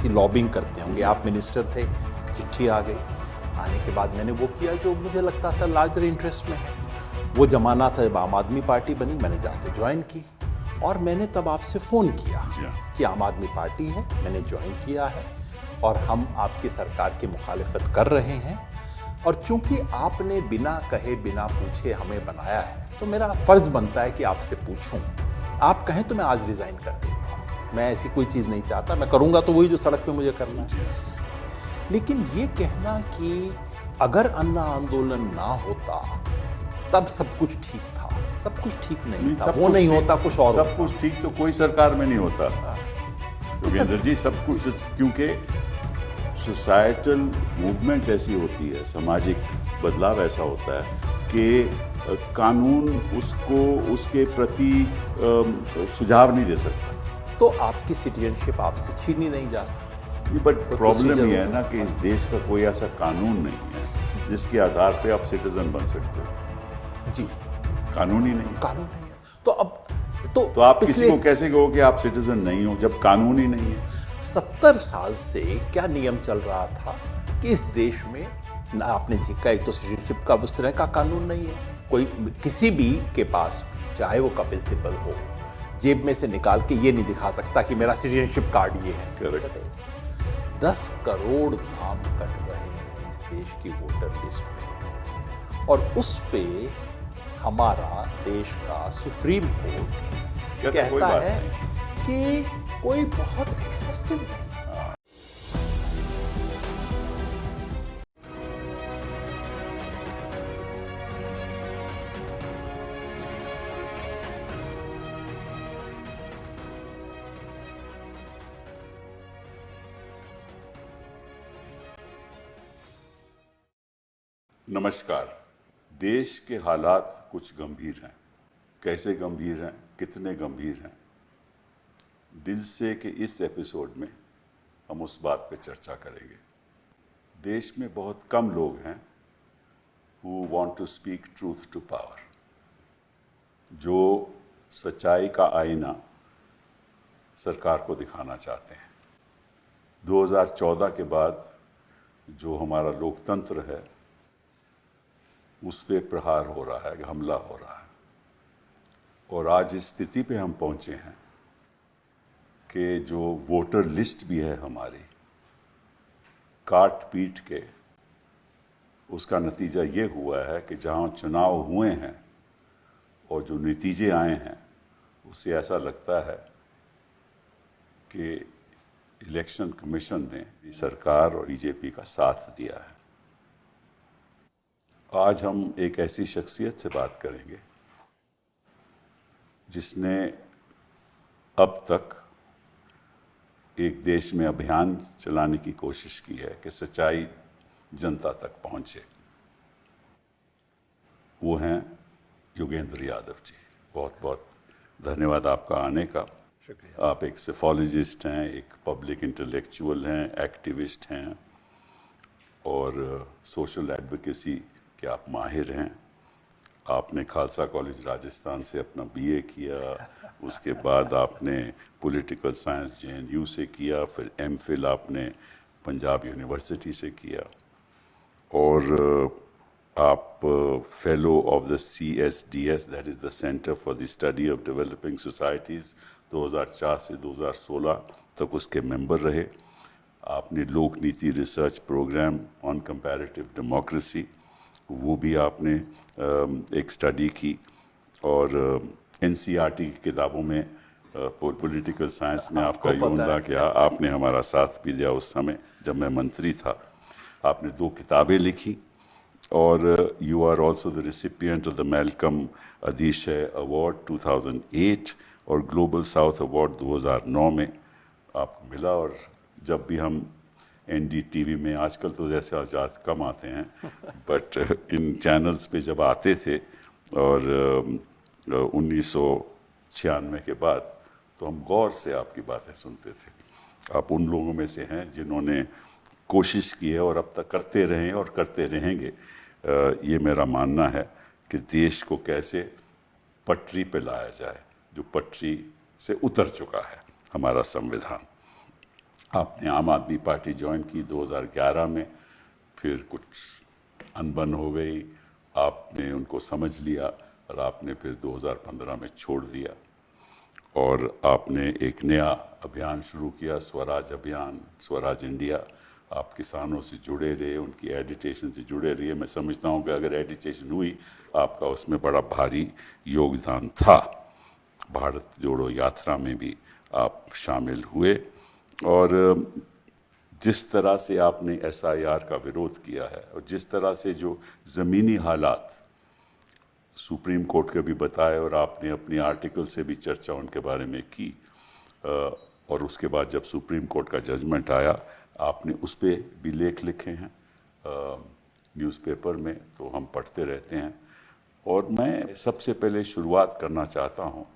Lobbying करते होंगे। आप मिनिस्टर थे, चिट्ठी आ गई, आने के बाद मैंने वो किया जो मुझे लगता था लार्जर इंटरेस्ट में है। वो जमाना था जब आम आदमी पार्टी बनी, मैंने जाके ज्वाइन की और मैंने तब आपसे फ़ोन किया कि आम आदमी पार्टी है, मैंने ज्वाइन किया है और हम आपकी सरकार की मुखालिफत कर रहे हैं, और चूंकि आपने बिना कहे बिना पूछे हमें बनाया है तो मेरा फ़र्ज़ बनता है कि आपसे पूछूं। आप कहें तो मैं आज रिज़ाइन कर देता हूं। मैं ऐसी कोई चीज़ नहीं चाहता, मैं करूंगा तो वही जो सड़क पे मुझे करना है। लेकिन ये कहना कि अगर अन्ना आंदोलन ना होता तब सब कुछ ठीक था, सब कुछ ठीक नहीं था, वो नहीं होता, कुछ और सब कुछ ठीक तो कोई सरकार में नहीं होता योगेंद्र जी, सब कुछ, क्योंकि सोसाइटल मूवमेंट ऐसी होती है, सामाजिक बदलाव ऐसा होता है कि कानून उसको उसके प्रति सुझाव नहीं दे सकता। तो आपकी सिटीजनशिप आपसे छीनी नहीं जा सकती। बट प्रॉब्लम ये है ना कि इस देश का कोई ऐसा कानून नहीं है जिसके आधार पे आप सिटीजन बन सकते हो। जी, कानून ही नहीं, कानून नहीं है। तो अब तो आप किसी को कैसे कहो कि आप सिटीजन नहीं हो जब कानून ही नहीं है? 70 साल से क्या नियम चल रहा था कि इस देश में ना आपने जिक्का, एक तो सिटीजनशिप का उस तरह का कानून नहीं है। कोई किसी भी के पास, चाहे वो कपिल सिब्बल हो, जेब में से निकाल के ये नहीं दिखा सकता कि मेरा सिटीजनशिप कार्ड ये है। करेक्ट। 10 करोड़ नाम कट रहे हैं इस देश की वोटर लिस्ट में, और उस पे हमारा देश का सुप्रीम कोर्ट कहता है कि कोई बहुत एक्सेसिव नहीं। नमस्कार। देश के हालात कुछ गंभीर हैं। कैसे गंभीर हैं, कितने गंभीर हैं, दिल से के इस एपिसोड में हम उस बात पे चर्चा करेंगे। देश में बहुत कम लोग हैं who want to speak truth to power, जो सच्चाई का आईना सरकार को दिखाना चाहते हैं। 2014 के बाद जो हमारा लोकतंत्र है उस पे प्रहार हो रहा है, हमला हो रहा है, और आज इस स्थिति पे हम पहुंचे हैं कि जो वोटर लिस्ट भी है हमारी, काट पीट के उसका नतीजा ये हुआ है कि जहां चुनाव हुए हैं और जो नतीजे आए हैं उससे ऐसा लगता है कि इलेक्शन कमीशन ने सरकार और बीजेपी का साथ दिया है। आज हम एक ऐसी शख्सियत से बात करेंगे जिसने अब तक एक देश में अभियान चलाने की कोशिश की है कि सच्चाई जनता तक पहुंचे। वो हैं योगेंद्र यादव जी। बहुत बहुत धन्यवाद आपका आने का। शुक्रिया। आप एक सेफोलॉजिस्ट हैं, एक पब्लिक इंटेलेक्चुअल हैं, एक्टिविस्ट हैं और सोशल एडवोकेसी के आप माहिर हैं। आपने खालसा कॉलेज राजस्थान से अपना बीए किया, उसके बाद आपने पॉलिटिकल साइंस जेएनयू से किया, फिर एमफिल आपने पंजाब यूनिवर्सिटी से किया, और आप fellow of the CSDS, that is the centre for the study of developing societies, 2004 से 2016 तक उसके मेंबर रहे। आपने Lokniti research program on comparative democracy, वो भी आपने एक स्टडी की, और NCERT की किताबों में पॉलिटिकल साइंस में आपका योगदान किया। आपने हमारा साथ भी दिया उस समय जब मैं मंत्री था। आपने 2 किताबें लिखी, और you are also the recipient of the Malcolm Adiseshiah award 2008 और ग्लोबल साउथ अवार्ड 2009 में आपको मिला। और जब भी हम NDTV में, आजकल तो जैसे आज कम आते हैं, बट इन चैनल्स पे जब आते थे, और 1996 के बाद, तो हम गौर से आपकी बातें सुनते थे। आप उन लोगों में से हैं जिन्होंने कोशिश की है और अब तक करते रहे हैं और करते रहेंगे। ये मेरा मानना है कि देश को कैसे पटरी पे लाया जाए, जो पटरी से उतर चुका है हमारा संविधान। आपने आम आदमी पार्टी ज्वाइन की 2011 में, फिर कुछ अनबन हो गई, आपने उनको समझ लिया और आपने फिर 2015 में छोड़ दिया और आपने एक नया अभियान शुरू किया, स्वराज अभियान, स्वराज इंडिया। आप किसानों से जुड़े रहे, उनकी एडिटेशन से जुड़े रहे। मैं समझता हूँ कि अगर एडिटेशन हुई, आपका उसमें बड़ा भारी योगदान था। भारत जोड़ो यात्रा में भी आप शामिल हुए और जिस तरह से आपने एसआईआर का विरोध किया है और जिस तरह से जो ज़मीनी हालात सुप्रीम कोर्ट के भी बताए और आपने अपनी आर्टिकल से भी चर्चा उनके बारे में की, और उसके बाद जब सुप्रीम कोर्ट का जजमेंट आया, आपने उस पर भी लेख लिखे हैं न्यूज़पेपर में, तो हम पढ़ते रहते हैं। और मैं सबसे पहले शुरुआत करना चाहता हूँ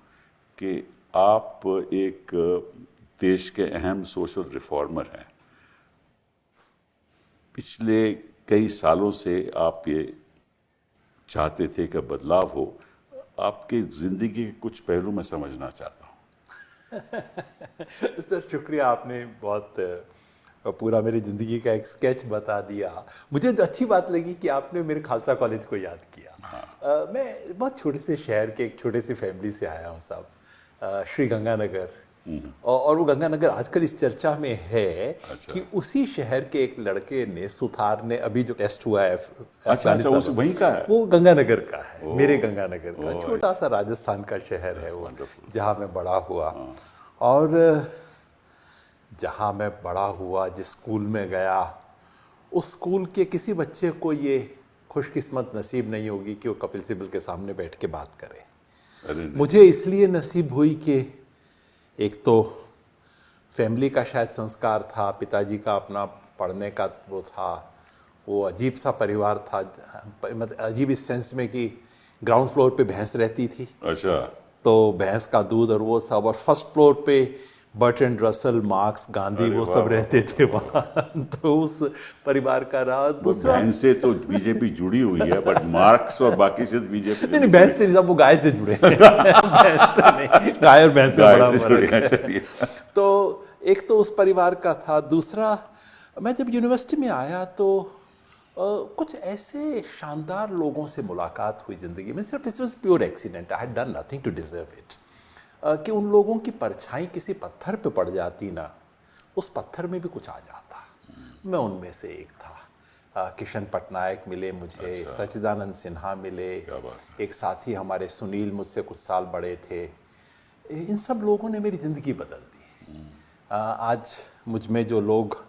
कि आप एक देश के अहम सोशल रिफॉर्मर हैं। पिछले कई सालों से आप ये चाहते थे कि बदलाव हो। आपकी ज़िंदगी के कुछ पहलू मैं समझना चाहता हूँ। सर शुक्रिया, आपने बहुत पूरा मेरी ज़िंदगी का एक स्केच बता दिया। मुझे तो अच्छी बात लगी कि आपने मेरे खालसा कॉलेज को याद किया। हाँ। मैं बहुत छोटे से शहर के एक छोटे सी फैमिली से आया हूँ साहब, श्री गंगानगर। और वो गंगानगर आजकल इस चर्चा में है। अच्छा। कि उसी शहर के एक लड़के ने, सुथार ने, अभी जो टेस्ट हुआ है अच्छा, उस वहीं का है, वो गंगानगर का है, मेरे गंगानगर का। छोटा सा राजस्थान का शहर है वो, जहाँ मैं बड़ा हुआ। और जहाँ मैं बड़ा हुआ, जिस स्कूल में गया, उस स्कूल के किसी बच्चे को ये खुशकिस्मत नसीब नहीं होगी कि वो कपिल सिब्बल के सामने बैठ के बात करे। मुझे इसलिए नसीब हुई कि एक तो फैमिली का शायद संस्कार था, पिताजी का अपना पढ़ने का वो था, वो अजीब सा परिवार था, मतलब अजीब इस सेंस में कि ग्राउंड फ्लोर पे भैंस रहती थी। अच्छा। तो भैंस का दूध और वो सब, और फर्स्ट फ्लोर पे बर्ट्रैंड रसल, मार्क्स, गांधी, वो सब रहते थे वहाँ। तो उस परिवार का रहा। दूसरा, भैंस से तो बीजेपी जुड़ी हुई है, बट मार्क्स और बाकी से बीजेपी नहीं, भैंस से नहीं, वो गाय से जुड़े हैं। भैंस से नहीं, गाय और भैंस में बड़ा फर्क है। तो एक तो उस परिवार का था। दूसरा, मैं जब यूनिवर्सिटी में आया तो कुछ ऐसे शानदार लोगों से मुलाकात हुई जिंदगी में। सिर्फ it was pure accident, I had done nothing to deserve it. कि उन लोगों की परछाई किसी पत्थर पे पड़ जाती ना, उस पत्थर में भी कुछ आ जाता। मैं उनमें से एक था। किशन पटनायक मिले मुझे। अच्छा। सच्चिदानंद सिन्हा मिले। एक साथी हमारे सुनील, मुझसे कुछ साल बड़े थे। इन सब लोगों ने मेरी ज़िंदगी बदल दी। आज मुझ में जो लोग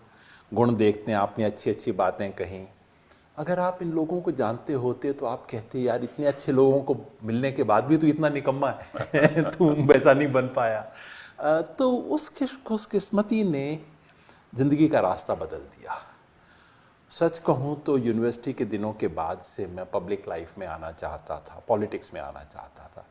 गुण देखते हैं, आपने अच्छी अच्छी बातें कहीं, अगर आप इन लोगों को जानते होते तो आप कहते यार, इतने अच्छे लोगों को मिलने के बाद भी तो इतना निकम्मा है। तुम वैसा नहीं बन पाया। तो उस खुशकिस्मती ने ज़िंदगी का रास्ता बदल दिया। सच कहूँ तो यूनिवर्सिटी के दिनों के बाद से मैं पब्लिक लाइफ में आना चाहता था, पॉलिटिक्स में आना चाहता था।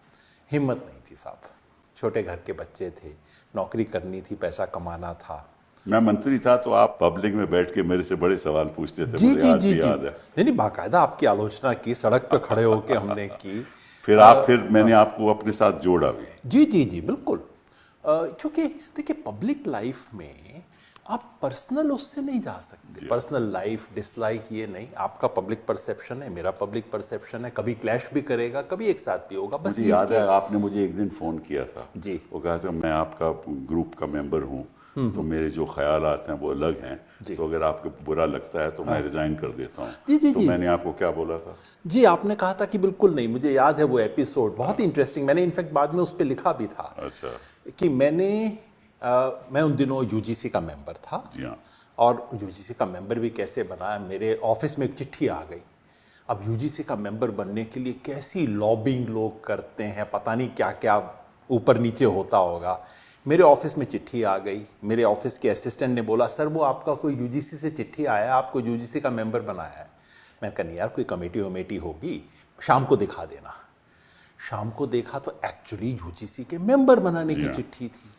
हिम्मत नहीं थी साहब, छोटे घर के बच्चे थे, नौकरी करनी थी, पैसा कमाना था। मैं मंत्री था तो आप पब्लिक में बैठ के मेरे से बड़े सवाल पूछते थे। जी जी जी जी। नहीं, बाकायदा आपकी आलोचना की, सड़क पे खड़े होके हमने की। फिर मैंने आपको अपने साथ जोड़ा भी। जी जी जी, बिल्कुल। क्योंकि देखिए, पब्लिक लाइफ में आप पर्सनल उससे नहीं जा सकते। पर्सनल लाइफ, डिसलाइक, ये नहीं। आपका पब्लिक परसेप्शन है, मेरा पब्लिक परसेप्शन है, कभी क्लैश भी करेगा, कभी एक साथ भी होगा। बस मुझे याद है, आपने मुझे एक दिन फ़ोन किया था जी। वो कहा था मैं आपका ग्रुप का मेंबर हूँ, तो मेरे जो ख्यालात हैं वो अलग हैं, तो अगर आपको बुरा लगता है तो मैं रिजाइन कर देता हूँ। जी जी। तो मैंने आपको क्या बोला था? जी, आपने कहा था कि बिल्कुल नहीं। मुझे याद है वो एपिसोड, बहुत ही इंटरेस्टिंग। मैंने इनफैक्ट बाद में उस पर लिखा भी था। अच्छा। कि मैं उन दिनों यूजीसी का मेंबर था। जी हाँ। और यूजीसी का मेंबर भी कैसे बना, मेरे ऑफिस में एक चिट्ठी आ गई। अब यूजीसी का मेंबर बनने के लिए कैसी लॉबिंग लोग करते हैं, पता नहीं क्या क्या ऊपर नीचे होता होगा। मेरे ऑफिस में चिट्ठी आ गई। मेरे ऑफिस के असिस्टेंट ने बोला, सर वो आपका कोई यूजीसी से चिट्ठी आया, आपको यूजीसी का मेंबर बनाया है। मैं कहा नहीं यार, कोई कमेटी वमेटी होगी, शाम को दिखा देना। शाम को देखा तो एक्चुअली यूजीसी के मेंबर बनाने की चिट्ठी थी।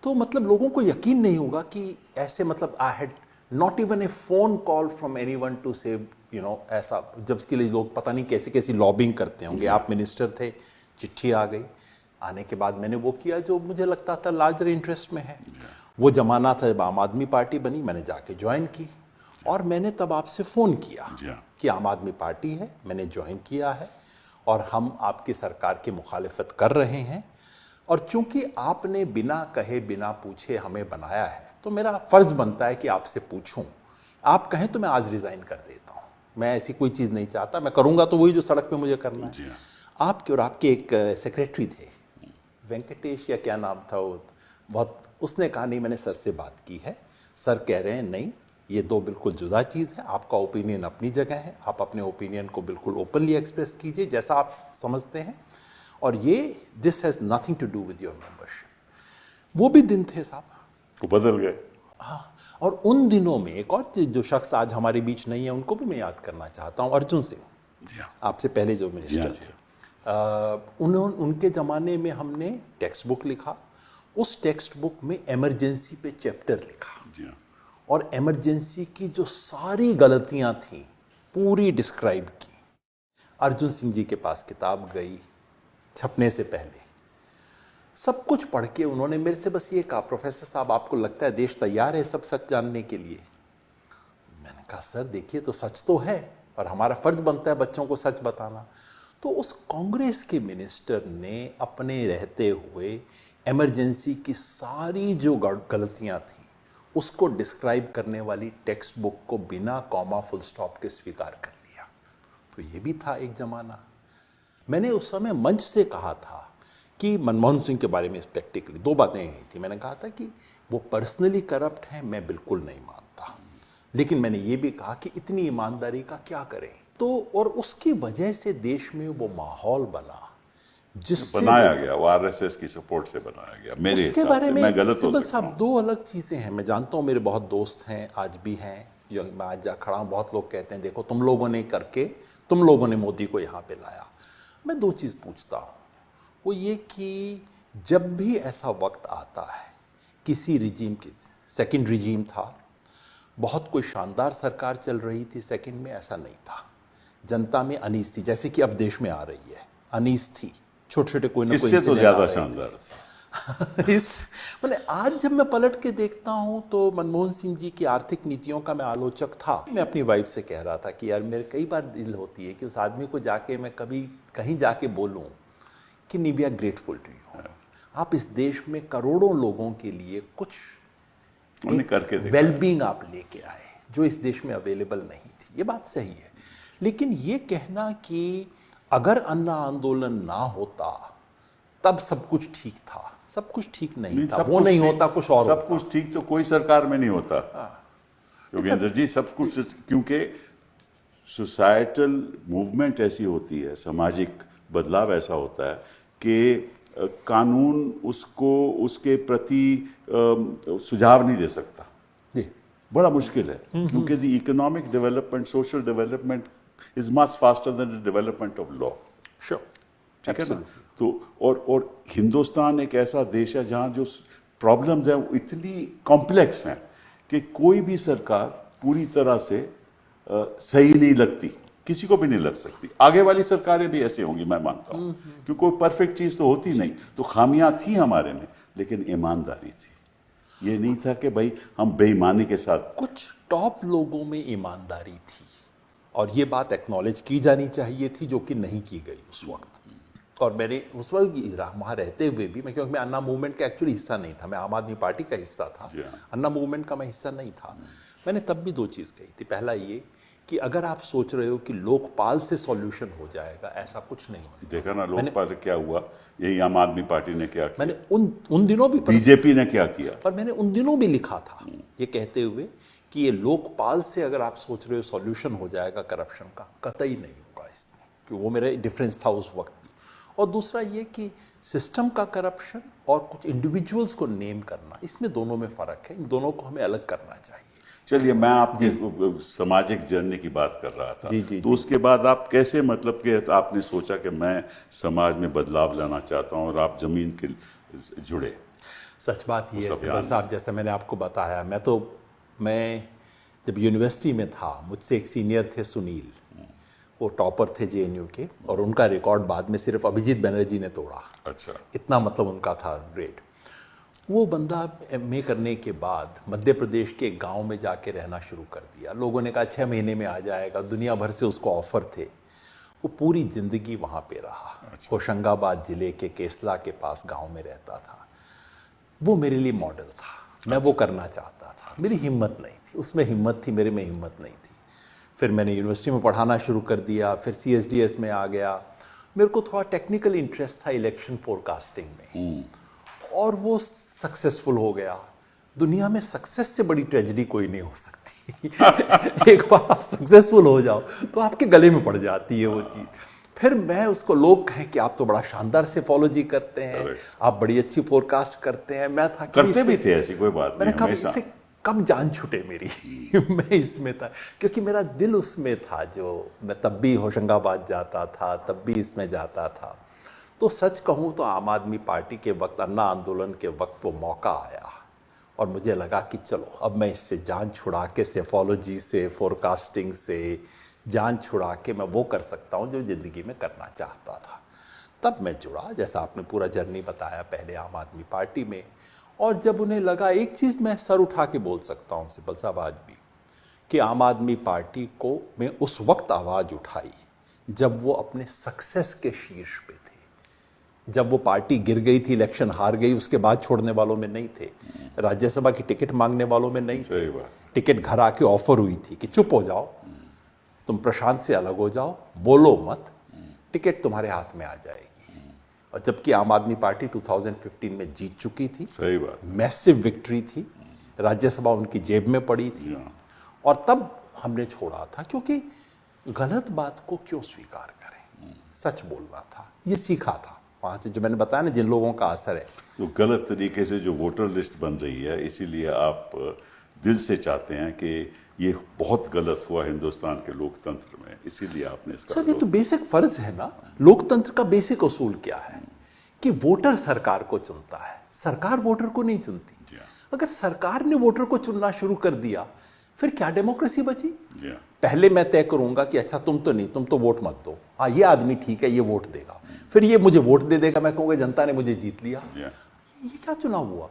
तो मतलब लोगों को यकीन नहीं होगा कि ऐसे, मतलब I had not even a phone call from anyone to say ऐसा, जब इसके लिए लोग पता नहीं कैसी कैसी लॉबिंग करते होंगे। आप मिनिस्टर थे, चिट्ठी आ गई। आने के बाद मैंने वो किया जो मुझे लगता था लार्जर इंटरेस्ट में है। वो जमाना था जब आम आदमी पार्टी बनी, मैंने जाके ज्वाइन की और मैंने तब आपसे फ़ोन किया जी हाँ। कि आम आदमी पार्टी है, मैंने ज्वाइन किया है और हम आपकी सरकार की मुखालिफत कर रहे हैं। और चूंकि आपने बिना कहे बिना पूछे हमें बनाया है तो मेरा फ़र्ज़ बनता है कि आपसे पूछूं। आप कहें तो मैं आज रिज़ाइन कर देता हूं। मैं ऐसी कोई चीज़ नहीं चाहता, मैं करूंगा तो वही जो सड़क पे मुझे करना जी है। हाँ। आपके और आपके एक सेक्रेटरी थे, वेंकटेश या क्या नाम था वो, बहुत, उसने कहा नहीं मैंने सर से बात की है, सर कह रहे हैं नहीं ये दो बिल्कुल जुदा चीज़ है, आपका ओपिनियन अपनी जगह है, आप अपने ओपिनियन को बिल्कुल ओपनली एक्सप्रेस कीजिए जैसा आप समझते हैं, और ये this has nothing to do with your membership. वो भी दिन थे साहब, वो बदल गए। हाँ। और उन दिनों में एक और जो शख्स आज हमारे बीच नहीं है उनको भी मैं याद करना चाहता हूँ, अर्जुन सिंह, जी हाँ। आपसे पहले जो मिनिस्टर जी थे। उनके ज़माने में हमने टेक्स्ट बुक लिखा, उस टेक्स्ट बुक में इमरजेंसी पे चैप्टर लिखा जी हाँ। और इमरजेंसी की जो सारी गलतियां थी पूरी डिस्क्राइब की। अर्जुन सिंह जी के पास किताब गई छपने से पहले, सब कुछ पढ़ के उन्होंने मेरे से बस ये कहा, प्रोफेसर साहब आपको लगता है देश तैयार है सब सच जानने के लिए? मैंने कहा सर देखिए तो सच तो है और हमारा फर्ज बनता है बच्चों को सच बताना। तो उस कांग्रेस के मिनिस्टर ने अपने रहते हुए इमरजेंसी की सारी जो गलतियां थी उसको डिस्क्राइब करने वाली टेक्स्ट बुक को बिना कॉमा फुल स्टॉप के स्वीकार कर लिया। तो ये भी था एक जमाना। मैंने उस समय मंच से कहा था कि मनमोहन सिंह के बारे में प्रैक्टिकली दो बातें यही थी। मैंने कहा था कि वो पर्सनली करप्ट हैं, मैं बिल्कुल नहीं मानता, लेकिन मैंने ये भी कहा कि इतनी ईमानदारी का क्या करें। तो और उसकी वजह से देश में वो माहौल बना जिससे बनाया गया, वो आरएसएस की सपोर्ट से बनाया गया मेरे उसके हिसाब बारे से। में मैं गलत हो सिब्बल सकता साहब हूँ। दो अलग चीज़ें हैं। मैं जानता हूँ मेरे बहुत दोस्त हैं आज भी हैं, जो मैं आज जा खड़ा हूँ, बहुत लोग कहते हैं देखो तुम लोगों ने करके तुम लोगों ने मोदी को यहाँ पे लाया। मैं दो चीज़ पूछता हूँ, वो ये कि जब भी ऐसा वक्त आता है किसी रिजीम की, सेकंड रिजीम था, बहुत कोई शानदार सरकार चल रही थी, सेकंड में ऐसा नहीं था, जनता में अनीस थी, जैसे कि अब देश में आ रही है, अनीस थी, छोटे छोटे कोई ना कोई इससे तो incident ज्यादा आ रहे थे। शानदार था। इस मैंने आज जब मैं पलट के देखता हूं तो मनमोहन सिंह जी की आर्थिक नीतियों का मैं आलोचक था। मैं अपनी वाइफ से कह रहा था कि यार मेरे कई बार दिल होती है कि उस आदमी को जाके मैं कभी कहीं जाके बोलूं कि we are grateful to you, आप इस देश में करोड़ों लोगों के लिए कुछ उन्हें करके देखा। वेलबींग आप लेके आए जो इस देश में अवेलेबल नहीं थी। ये बात सही है, लेकिन ये कहना कि अगर अन्ना आंदोलन ना होता तब सब कुछ ठीक था, सब कुछ ठीक नहीं था, सब वो कुछ नहीं ठीक- होता, कुछ और सब होता। कुछ ठीक तो कोई सरकार में नहीं होता योगेंद्र जी, सब कुछ, क्योंकि सोसाइटल मूवमेंट ऐसी होती है, सामाजिक बदलाव ऐसा होता है कि कानून उसको उसके प्रति सुझाव नहीं दे सकता। जी, बड़ा मुश्किल है, क्योंकि the economic development, social development is much faster than the development of law. Sure, ठीक है ना? तो और हिंदुस्तान एक ऐसा देश है जहाँ जो प्रॉब्लम्स हैं वो इतनी कॉम्प्लेक्स हैं कि कोई भी सरकार पूरी तरह से सही नहीं लगती, किसी को भी नहीं लग सकती। आगे वाली सरकारें भी ऐसी होंगी मैं मानता हूँ, क्योंकि कोई परफेक्ट चीज़ तो होती नहीं। तो खामियां थी हमारे में, लेकिन ईमानदारी थी। ये नहीं था कि भाई हम बेईमानी के साथ। कुछ टॉप लोगों में ईमानदारी थी और ये बात एक्नॉलेज की जानी चाहिए थी, जो कि नहीं की गई उस वक्त। और मैंने उस वक्त वहाँ रहते हुए भी, मैं क्योंकि मैं अन्ना मूवमेंट का एक्चुअली हिस्सा नहीं था, मैं आम आदमी पार्टी का हिस्सा था, जी हाँ। अन्ना मूवमेंट का मैं हिस्सा नहीं था। मैंने तब भी दो चीज़ कही थी। पहला ये कि अगर आप सोच रहे हो कि लोकपाल से सॉल्यूशन हो जाएगा, ऐसा कुछ नहीं होने। देखा ना लोकपाल क्या हुआ, यही आम आदमी पार्टी ने क्या किया, मैंने उन दिनों भी बीजेपी ने क्या किया। पर मैंने उन दिनों भी लिखा था ये कहते हुए कि ये लोकपाल से अगर आप सोच रहे हो सॉल्यूशन हो जाएगा करप्शन का, कतई नहीं होगा इसमें, कि वो मेरा डिफरेंस था उस वक्त भी। और दूसरा ये कि सिस्टम का करप्शन और कुछ इंडिविजुअल्स को नेम करना, इसमें दोनों में फ़र्क है, इन दोनों को हमें अलग करना चाहिए। चलिए, मैं आपकी सामाजिक जर्नी की बात कर रहा था। जी, तो उसके बाद आप कैसे, मतलब कि आपने सोचा कि मैं समाज में बदलाव लाना चाहता हूँ और आप जमीन के जुड़े? सच बात ये है सिब्बल साहब, जैसे मैंने आपको बताया, मैं जब यूनिवर्सिटी में था, मुझसे एक सीनियर थे सुनील, वो टॉपर थे जेएनयू के, और उनका रिकॉर्ड बाद में सिर्फ अभिजीत बनर्जी ने तोड़ा। अच्छा। इतना मतलब उनका था ग्रेट। वो बंदा एमए करने के बाद मध्य प्रदेश के एक गांव में जाके रहना शुरू कर दिया। लोगों ने कहा 6 महीने में आ जाएगा, दुनिया भर से उसको ऑफर थे। वो पूरी जिंदगी वहां पे रहा। होशंगाबाद जिले के केसला के पास गांव में रहता था। वो मेरे लिए मॉडल था। मैं वो करना चाहता था। मेरी हिम्मत नहीं थी, उसमें हिम्मत थी, मेरे में हिम्मत नहीं थी। फिर मैंने यूनिवर्सिटी में पढ़ाना शुरू कर दिया, फिर CSDS में आ गया। मेरे को थोड़ा टेक्निकल इंटरेस्ट था इलेक्शन फोरकास्टिंग में, और वो सक्सेसफुल हो गया। दुनिया में सक्सेस से बड़ी ट्रेजेडी कोई नहीं हो सकती। एक बार आप सक्सेसफुल हो जाओ तो आपके गले में पड़ जाती है वो चीज। फिर मैं उसको, लोग कहें कि आप तो बड़ा शानदार सेफोलॉजी करते हैं, आप बड़ी अच्छी फोरकास्ट करते हैं। मैं था करते भी थे, ऐसी कोई बात मैंने नहीं, कहा हमेशा। इससे कब जान छूटे मेरी। मैं इसमें था क्योंकि मेरा दिल उसमें था। जो मैं तब भी होशंगाबाद जाता था, तब भी इसमें जाता था। तो सच कहूँ तो आम आदमी पार्टी के वक्त, अन्ना आंदोलन के वक्त वो मौका आया और मुझे लगा कि चलो अब मैं इससे जान छुड़ा के, सेफोलॉजी से, फोरकास्टिंग से जान छुड़ा के मैं वो कर सकता हूँ जो ज़िंदगी में करना चाहता था। तब मैं जुड़ा, जैसा आपने पूरा जर्नी बताया, पहले आम आदमी पार्टी में। और जब उन्हें लगा, एक चीज़ मैं सर उठा के बोल सकता हूँ सिब्बल साहब आज भी, कि आम आदमी पार्टी को मैं उस वक्त आवाज़ उठाई जब वो अपने सक्सेस के शीर्ष पे थे। जब वो पार्टी गिर गई थी, इलेक्शन हार गई, उसके बाद छोड़ने वालों में नहीं थे, राज्यसभा की टिकट मांगने वालों में नहीं थे। सही बात। टिकट घर आके ऑफर हुई थी कि चुप हो जाओ, तुम प्रशांत से अलग हो जाओ, बोलो मत, टिकट तुम्हारे हाथ में आ जाएगी। और जबकि आम आदमी पार्टी 2015 में जीत चुकी थी, सही बात। मैसिव विक्ट्री थी, राज्यसभा उनकी जेब में पड़ी थी। और तब हमने छोड़ा था, क्योंकि गलत बात को क्यों स्वीकार करें, सच बोलना था। ये सीखा था वहां से, जो मैंने बताया ना, जिन लोगों का असर है। तो गलत तरीके से जो वोटर लिस्ट बन रही है, इसीलिए आप दिल से चाहते हैं कि ये बहुत गलत हुआ हिंदुस्तान के लोकतंत्र में, इसीलिए आपने इसका सर, ये तो बेसिक फर्ज है ना। लोकतंत्र का बेसिक उसूल क्या है कि वोटर सरकार को चुनता है, सरकार वोटर को नहीं चुनती। अगर सरकार ने वोटर को चुनना शुरू कर दिया, फिर क्या डेमोक्रेसी बची? पहले मैं तय करूंगा कि अच्छा तुम तो नहीं, तुम तो वोट मत दो, हाँ ये आदमी ठीक है, ये वोट देगा, फिर ये मुझे वोट दे देगा, मैं कहूंगा जनता ने मुझे जीत लिया। ये क्या चुनाव हुआ?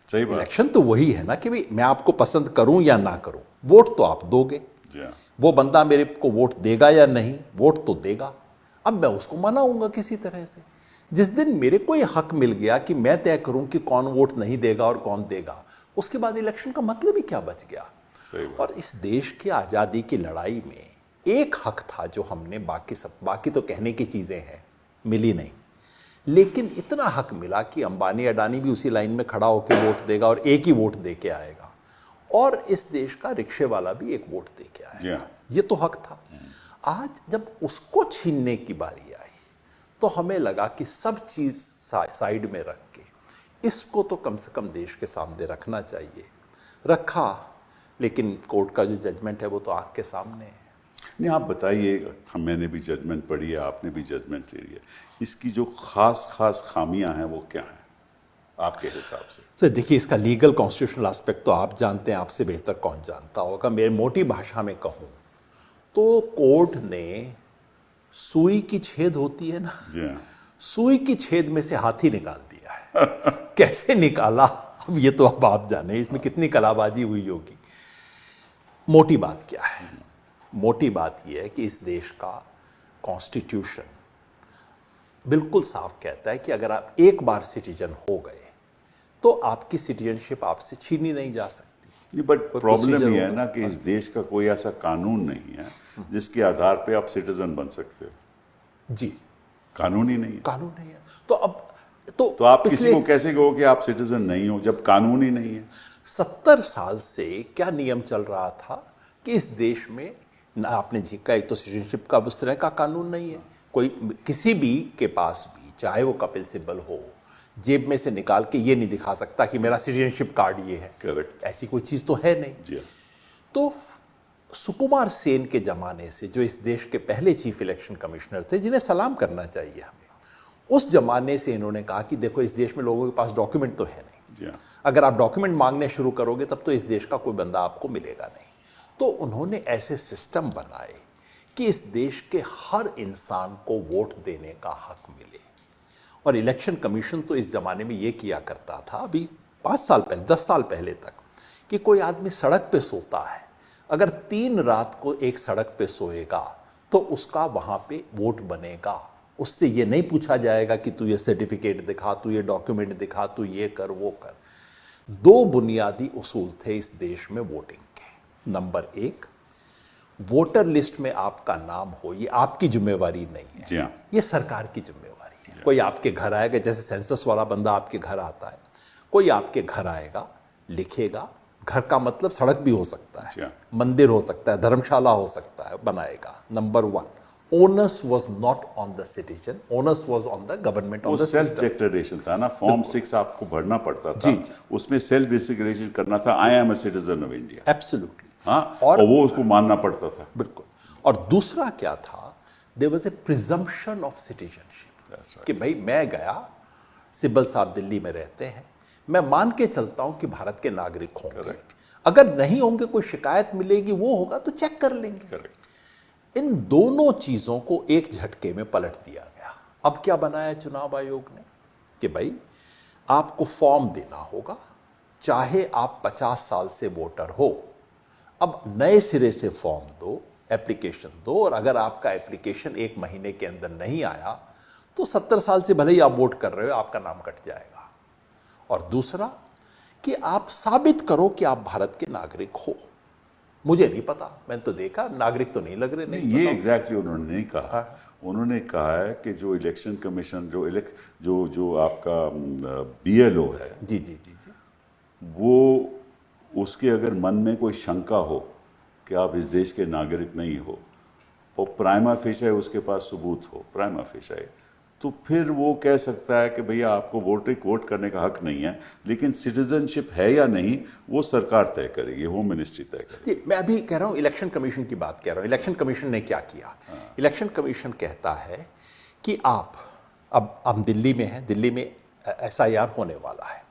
सही बात। इलेक्शन तो वही है ना कि भाई मैं आपको पसंद करूं या ना करूं, वोट तो आप दोगे। वो बंदा मेरे को वोट देगा या नहीं, वोट तो देगा। अब मैं उसको मनाऊंगा किसी तरह से। जिस दिन मेरे को यह हक मिल गया कि मैं तय करूं कि कौन वोट नहीं देगा और कौन देगा, उसके बाद इलेक्शन का मतलब ही क्या बच गया? और इस देश की आजादी की लड़ाई में एक हक था जो हमने, बाकी तो कहने की चीजें हैं, मिली नहीं, लेकिन इतना हक मिला कि अंबानी अडानी भी उसी लाइन में खड़ा होकर वोट देगा और एक ही वोट दे के आएगा, और इस देश का रिक्शे वाला भी एक वोट दे के आएगा। ये तो हक था। आज जब उसको छीनने की बारी आई तो हमें लगा कि सब चीज साइड में रख के इसको तो कम से कम देश के सामने रखना चाहिए। रखा, लेकिन कोर्ट का जो जजमेंट है वो तो आंख के सामने है। नहीं, आप बताइए, मैंने भी जजमेंट पढ़ी है, आपने भी जजमेंट ले लिया, इसकी जो खास खामियां हैं वो क्या हैं आपके हिसाब से? तो देखिए, इसका लीगल कॉन्स्टिट्यूशनल एस्पेक्ट तो आप जानते हैं, आपसे बेहतर कौन जानता होगा। मेरे मोटी भाषा में कहूं तो कोर्ट ने सुई की छेद होती है ना, सुई की छेद में से हाथी निकाल दिया है। कैसे निकाला, अब ये तो अब आप जाने, इसमें कितनी कलाबाजी हुई होगी। मोटी बात क्या है? मोटी बात यह है कि इस देश का कॉन्स्टिट्यूशन बिल्कुल साफ कहता है कि अगर आप एक बार सिटीजन हो गए तो आपकी सिटीजनशिप आपसे छीनी नहीं जा सकती। बट प्रॉब्लम ये है ना कि इस देश का कोई ऐसा कानून नहीं है जिसके आधार पे आप सिटीजन बन सकते हो। जी, कानून ही नहीं है। कानून नहीं है तो अब तो आप किसी को कैसे कहो कि आप सिटीजन नहीं हो जब कानून ही नहीं है? 70 साल से क्या नियम चल रहा था कि इस देश में ना आपने झिका, एक तो सिटीजनशिप का उस तरह का कानून नहीं है। कोई किसी भी के पास भी, चाहे वो कपिल सिब्बल हो, जेब में से निकाल के ये नहीं दिखा सकता कि मेरा सिटीजनशिप कार्ड ये है। करेक्ट। ऐसी कोई चीज तो है नहीं। तो सुकुमार सेन के जमाने से, जो इस देश के पहले चीफ इलेक्शन कमिश्नर थे, जिन्हें सलाम करना चाहिए हमें, उस जमाने से इन्होंने कहा कि देखो इस देश में लोगों के पास डॉक्यूमेंट तो है नहीं, अगर आप डॉक्यूमेंट मांगने शुरू करोगे तब तो इस देश का कोई बंदा आपको मिलेगा नहीं। तो उन्होंने ऐसे सिस्टम बनाए कि इस देश के हर इंसान को वोट देने का हक मिले। और इलेक्शन कमीशन तो इस जमाने में ये किया करता था, अभी 5 साल पहले 10 साल पहले तक, कि कोई आदमी सड़क पे सोता है, अगर 3 रात को एक सड़क पे सोएगा तो उसका वहां पे वोट बनेगा। उससे ये नहीं पूछा जाएगा कि तू ये सर्टिफिकेट दिखा, तू ये डॉक्यूमेंट दिखा, तू ये कर वो कर। 2 बुनियादी उसूल थे इस देश में वोटिंग के। नंबर 1, वोटर लिस्ट में आपका नाम हो, ये आपकी जिम्मेवारी नहीं है, जी हाँ। ये सरकार की जिम्मेवारी है। कोई आपके घर आएगा, जैसे सेंसस वाला बंदा आपके घर आता है, कोई आपके घर आएगा, लिखेगा, घर का मतलब सड़क भी हो सकता है, मंदिर हो सकता है, धर्मशाला हो सकता है, बनाएगा। Number 1, onus was not on the citizen, onus was on the government, on the self system. Declaration था ना, फॉर्म 6 आपको भरना पड़ता था, जी। उसमें सेल्फ डिक्लेरेशन करना था, I am a citizen of India. Absolutely. हाँ, और वो उसको मानना पड़ता था। बिल्कुल। और दूसरा क्या था, there was a presumption of citizenship, कि भाई मैं गया, सिब्बल साहब दिल्ली में रहते हैं, मैं मान के चलता हूं कि भारत के नागरिक होंगे, अगर नहीं होंगे, कोई शिकायत मिलेगी, वो होगा तो चेक कर लेंगे। करेक्ट। इन दोनों चीजों को एक झटके में पलट दिया गया। अब क्या बनाया चुनाव आयोग ने, कि भाई आपको फॉर्म देना होगा, चाहे आप 50 साल से वोटर हो, अब नए सिरे से फॉर्म दो, एप्लीकेशन दो, और अगर आपका एप्लीकेशन 1 महीने के अंदर नहीं आया तो 70 साल से भले ही आप वोट कर रहे हो, आपका नाम कट जाएगा। और दूसरा कि आप साबित करो कि आप भारत के नागरिक हो। मुझे नहीं पता, मैंने तो देखा, नागरिक तो नहीं लग रहे। नहीं, ये एग्जैक्टली उन्होंने नहीं कहा। उन्होंने कहा है कि जो इलेक्शन कमीशन, जो आपका BLO है, जी जी जी जी, वो उसके अगर मन में कोई शंका हो कि आप इस देश के नागरिक नहीं हो, और प्राइमा फेशिया उसके पास सबूत हो, प्राइमा फेशिया, तो फिर वो कह सकता है कि भैया आपको वोट करने का हक नहीं है, लेकिन सिटीजनशिप है या नहीं वो सरकार तय करेगी, होम मिनिस्ट्री तय करेगी। मैं अभी कह रहा हूं, इलेक्शन कमीशन की बात कह रहा हूं। इलेक्शन कमीशन ने क्या किया? इलेक्शन कमीशन कहता है कि आप, अब हम दिल्ली में हैं, दिल्ली में SIR होने वाला है।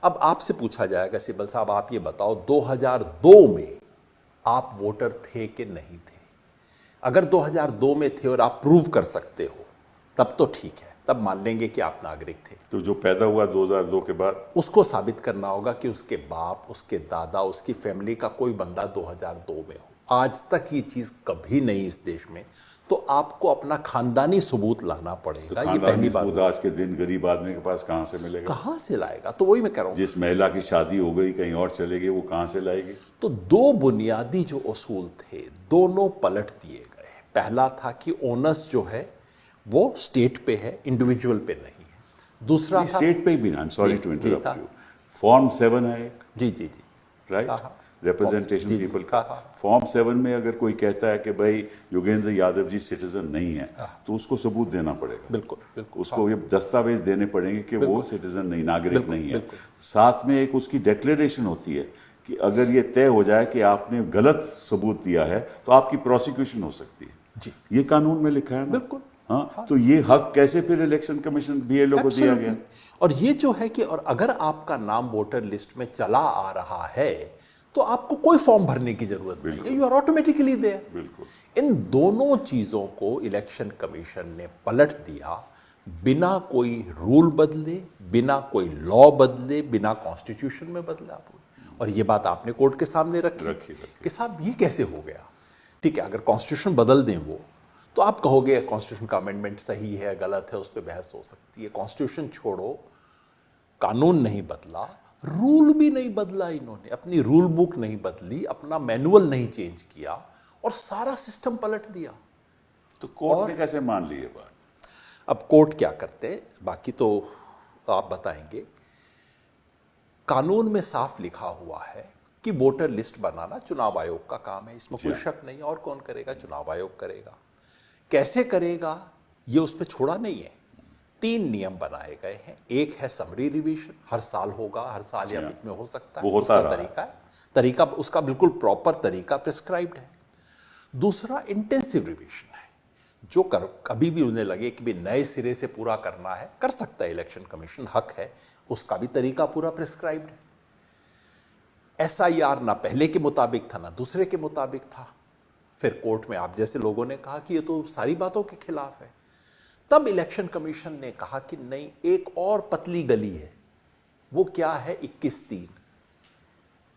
अब आपसे पूछा जाएगा, सिब्बल साहब आप ये बताओ, 2002 में आप वोटर थे कि नहीं थे? अगर 2002 में थे और आप प्रूव कर सकते हो, तब तो ठीक है, तब मान लेंगे कि आप नागरिक थे। तो जो पैदा हुआ 2002 के बाद, उसको साबित करना होगा कि उसके बाप, उसके दादा, उसकी फैमिली का कोई बंदा 2002 में हो। आज तक ये चीज कभी नहीं इस देश में, तो आपको अपना खानदानी सबूत लाना पड़ेगा। ये पहली बात। आज के दिन गरीब आदमी के पास कहां से मिलेगा? कहां से लाएगा? तो वही मैं कह रहा हूं, जिस महिला की शादी हो गई कहीं और चले गई, वो कहां से लाएगी? तो 2 बुनियादी जो उसूल थे, दोनों पलट दिए गए। पहला था कि ओनस जो है वो स्टेट पे है, इंडिविजुअल पे नहीं है। दूसरा था, स्टेट पे भी ना, I am sorry to interrupt you, form 7 है एक, जी जी जी, राइट, रिप्रेजेंटेशन जी, जी, पीपल का। फॉर्म 7 में अगर कोई कहता है कि भाई योगेंद्र यादव जी सिटीजन नहीं है, तो उसको सबूत देना पड़ेगा। बिल्कुल बिल्कुल, उसको ये दस्तावेज देने पड़ेंगे कि वो सिटीजन नहीं, नागरिक नहीं है। साथ में एक उसकी डिक्लेरेशन होती है कि अगर ये तय हो जाए कि आपने गलत सबूत दिया है तो आपकी प्रोसिक्यूशन हो सकती है जी, ये कानून में लिखा है ना? बिल्कुल। हाँ, तो ये हक कैसे फिर इलेक्शन कमीशन BLO को दिया गया? और ये जो है कि, और अगर आपका नाम वोटर लिस्ट में चला आ रहा है तो आपको कोई फॉर्म भरने की जरूरत नहीं है, यू आर ऑटोमेटिकली देयर। बिल्कुल। इन दोनों चीजों को इलेक्शन कमीशन ने पलट दिया, बिना कोई रूल बदले, बिना कोई लॉ बदले, बिना कॉन्स्टिट्यूशन में बदला। और ये बात आपने कोर्ट के सामने रखी कि साहब ये कैसे हो गया? ठीक है, अगर कॉन्स्टिट्यूशन बदल दें वो, तो आप कहोगे कॉन्स्टिट्यूशन का अमेंडमेंट सही है, गलत है, उस पर बहस हो सकती है। कॉन्स्टिट्यूशन छोड़ो, कानून नहीं बदला, रूल भी नहीं बदला, इन्होंने अपनी रूल बुक नहीं बदली, अपना मैनुअल नहीं चेंज किया, और सारा सिस्टम पलट दिया। तो कोर्ट ने कैसे मान ली ये बात? अब कोर्ट क्या करते, बाकी तो आप बताएंगे। कानून में साफ लिखा हुआ है कि वोटर लिस्ट बनाना चुनाव आयोग का काम है, इसमें कोई शक नहीं। और कौन करेगा? चुनाव आयोग करेगा। कैसे करेगा ये उस पर छोड़ा नहीं है। 3 नियम बनाए गए हैं। एक है समरी रिवीजन, हर साल होगा, हर साल या बीच में हो सकता है, उसका तरीका उसका बिल्कुल प्रॉपर तरीका प्रिस्क्राइब्ड है। दूसरा इंटेंसिव रिवीजन है, जो कभी भी उन्हें लगे कि भी नए सिरे से पूरा करना है, कर सकता है इलेक्शन कमीशन, हक है, उसका भी तरीका पूरा प्रिस्क्राइब्ड है। SIR ना पहले के मुताबिक था ना दूसरे के मुताबिक था। फिर कोर्ट में आप जैसे लोगों ने कहा कि ये तो सारी बातों के खिलाफ है। तब इलेक्शन कमीशन ने कहा कि नहीं, एक और पतली गली है। वो क्या है? 21(3),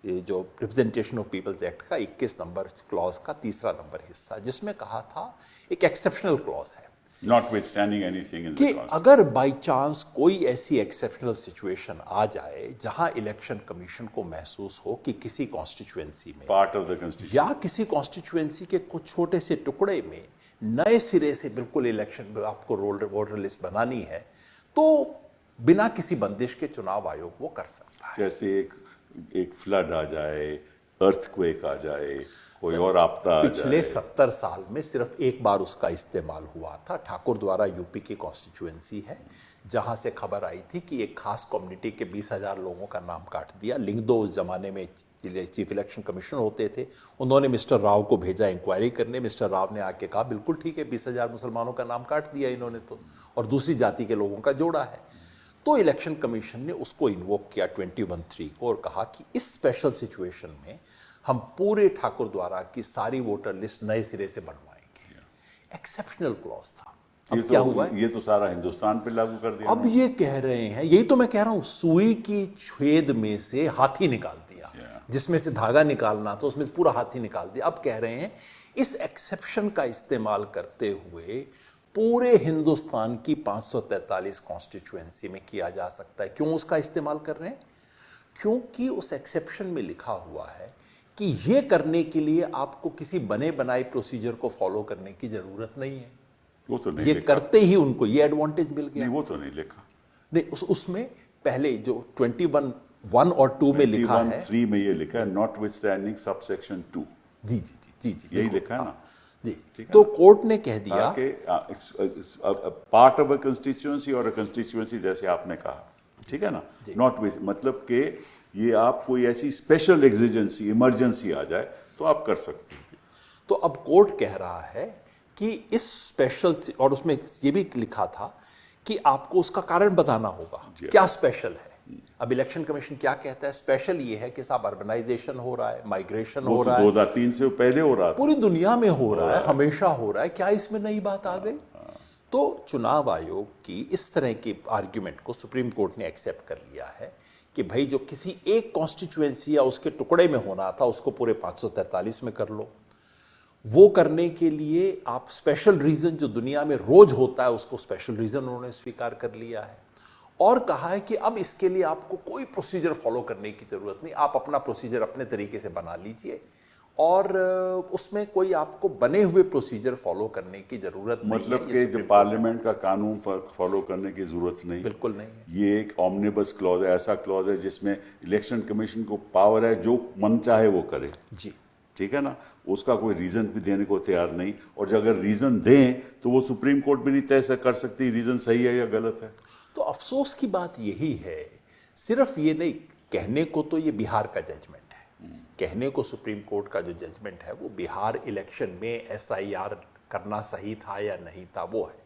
ये जो रिप्रेजेंटेशन ऑफ पीपल्स एक्ट का 21 नंबर क्लॉज का तीसरा नंबर हिस्सा, जिसमें कहा था, एक एक्सेप्शनल क्लॉज है Notwithstanding anything in कि the Constitution. अगर बाई चांस कोई ऐसी एक्सेप्शनल सिचुएशन आ जाए जहां इलेक्शन कमीशन को महसूस हो कि किसी कॉन्स्टिट्यूएंसी में Part of the Constitution. या किसी कॉन्स्टिट्यूएंसी के कुछ छोटे से टुकड़े में नए सिरे से बिल्कुल इलेक्शन आपको वोटर लिस्ट बनानी है, तो बिना किसी बंदिश के चुनाव आयोग वो कर सकता है। जैसे एक फ्लड आ जाए, अर्थक्वेक आ जाए, कोई और आपदा आ पिछले जाए। 70 साल में सिर्फ एक बार उसका इस्तेमाल हुआ था। ठाकुर द्वारा यूपी की कॉन्स्टिट्यूएंसी है, जहां से खबर आई थी कि एक खास कम्युनिटी के 20,000 लोगों का नाम काट दिया। लिंगदो उस जमाने में चीफ इलेक्शन कमिश्नर होते थे। उन्होंने मिस्टर राव को भेजा इंक्वायरी करने। मिस्टर राव ने आके कहा बिल्कुल ठीक है, 20,000 मुसलमानों का नाम काट दिया इन्होंने तो, और दूसरी जाति के लोगों का जोड़ा है। तो इलेक्शन कमीशन ने उसको इन्वोक किया 21(3) को और कहा कि इस स्पेशल सिचुएशन में हम पूरे ठाकुर द्वारा की सारी वोटर लिस्ट नए सिरे से बनवाएंगे। एक्सेप्शनल क्लॉज था। अब क्या हुआ है? ये तो सारा हिंदुस्तान पे लागू कर दिया। अब ये कह रहे हैं, यही तो मैं कह रहा हूं, सुई की छेद में से हाथी निकाल दिया, जिसमें से धागा निकालना था उसमें से पूरा हाथी निकाल दिया। अब कह रहे हैं इस एक्सेप्शन का इस्तेमाल करते हुए पूरे हिंदुस्तान की 543 कॉन्स्टिट्यूएंसी में किया जा सकता है। क्यों उसका इस्तेमाल कर रहे हैं? क्योंकि उस एक्सेप्शन में लिखा हुआ है कि यह करने के लिए आपको किसी बने बनाए प्रोसीजर को फॉलो करने की जरूरत नहीं है। वो तो नहीं ये लिखा। करते ही उनको ये एडवांटेज मिल गया। नहीं, वो तो नहीं लिखा। नहीं, उसमें पहले जो 21(1) और 2 में लिखा है, 3 में ये लिखा है, नॉटविथस्टैंडिंग सबसेक्शन 2। जी जी जी जी जी, यही लिखा है ना। जी। तो कोर्ट ने कह दिया कि पार्ट ऑफ अ कंस्टिट्यूएंसी और अ कंस्टिट्यूएंसी, जैसे आपने कहा, ठीक है ना। नॉट विथ मतलब कि ये आप कोई ऐसी स्पेशल एग्जिजेंसी, इमरजेंसी आ जाए तो आप कर सकते हैं। तो अब कोर्ट कह रहा है कि इस स्पेशल, और उसमें ये भी लिखा था कि आपको उसका कारण बताना होगा, क्या स्पेशल है। अब इलेक्शन कमीशन क्या कहता है? स्पेशल ये है कि साहब अर्बनाइजेशन हो रहा है, माइग्रेशन हो रहा है, 2003 से पहले हो रहा था, पूरी दुनिया में हो रहा है, हमेशा हो रहा है, क्या इसमें नई बात आ गई? तो चुनाव आयोग की इस तरह की आर्ग्यूमेंट को सुप्रीम कोर्ट ने एक्सेप्ट कर लिया है कि भाई जो किसी एक कॉन्स्टिट्यूएंसी या उसके टुकड़े में होना था उसको पूरे 543 में कर लो। वो करने के लिए आप स्पेशल रीजन, जो दुनिया में रोज होता है, उसको स्पेशल रीजन उन्होंने स्वीकार कर लिया है और कहा है कि अब इसके लिए आपको कोई प्रोसीजर फॉलो करने की जरूरत नहीं, आप अपना प्रोसीजर अपने तरीके से बना लीजिए और उसमें कोई आपको बने हुए प्रोसीजर फॉलो करने की जरूरत नहीं है। मतलब कि जो पार्लियामेंट का कानून फॉलो करने की जरूरत नहीं, बिल्कुल नहीं है। ये एक ऑमनिबस क्लॉज है, ऐसा क्लॉज है जिसमें इलेक्शन कमीशन को पावर है, जो मन चाहे वो करे। जी, ठीक है ना। उसका कोई रीजन भी देने को तैयार नहीं, और जो अगर रीजन दें तो वो सुप्रीम कोर्ट भी नहीं तय कर सकती रीजन सही है या गलत है। तो अफसोस की बात यही है, सिर्फ ये नहीं, कहने को तो ये बिहार का जजमेंट है, कहने को सुप्रीम कोर्ट का जो जजमेंट है वो बिहार इलेक्शन में SIR करना सही था या नहीं था वो है,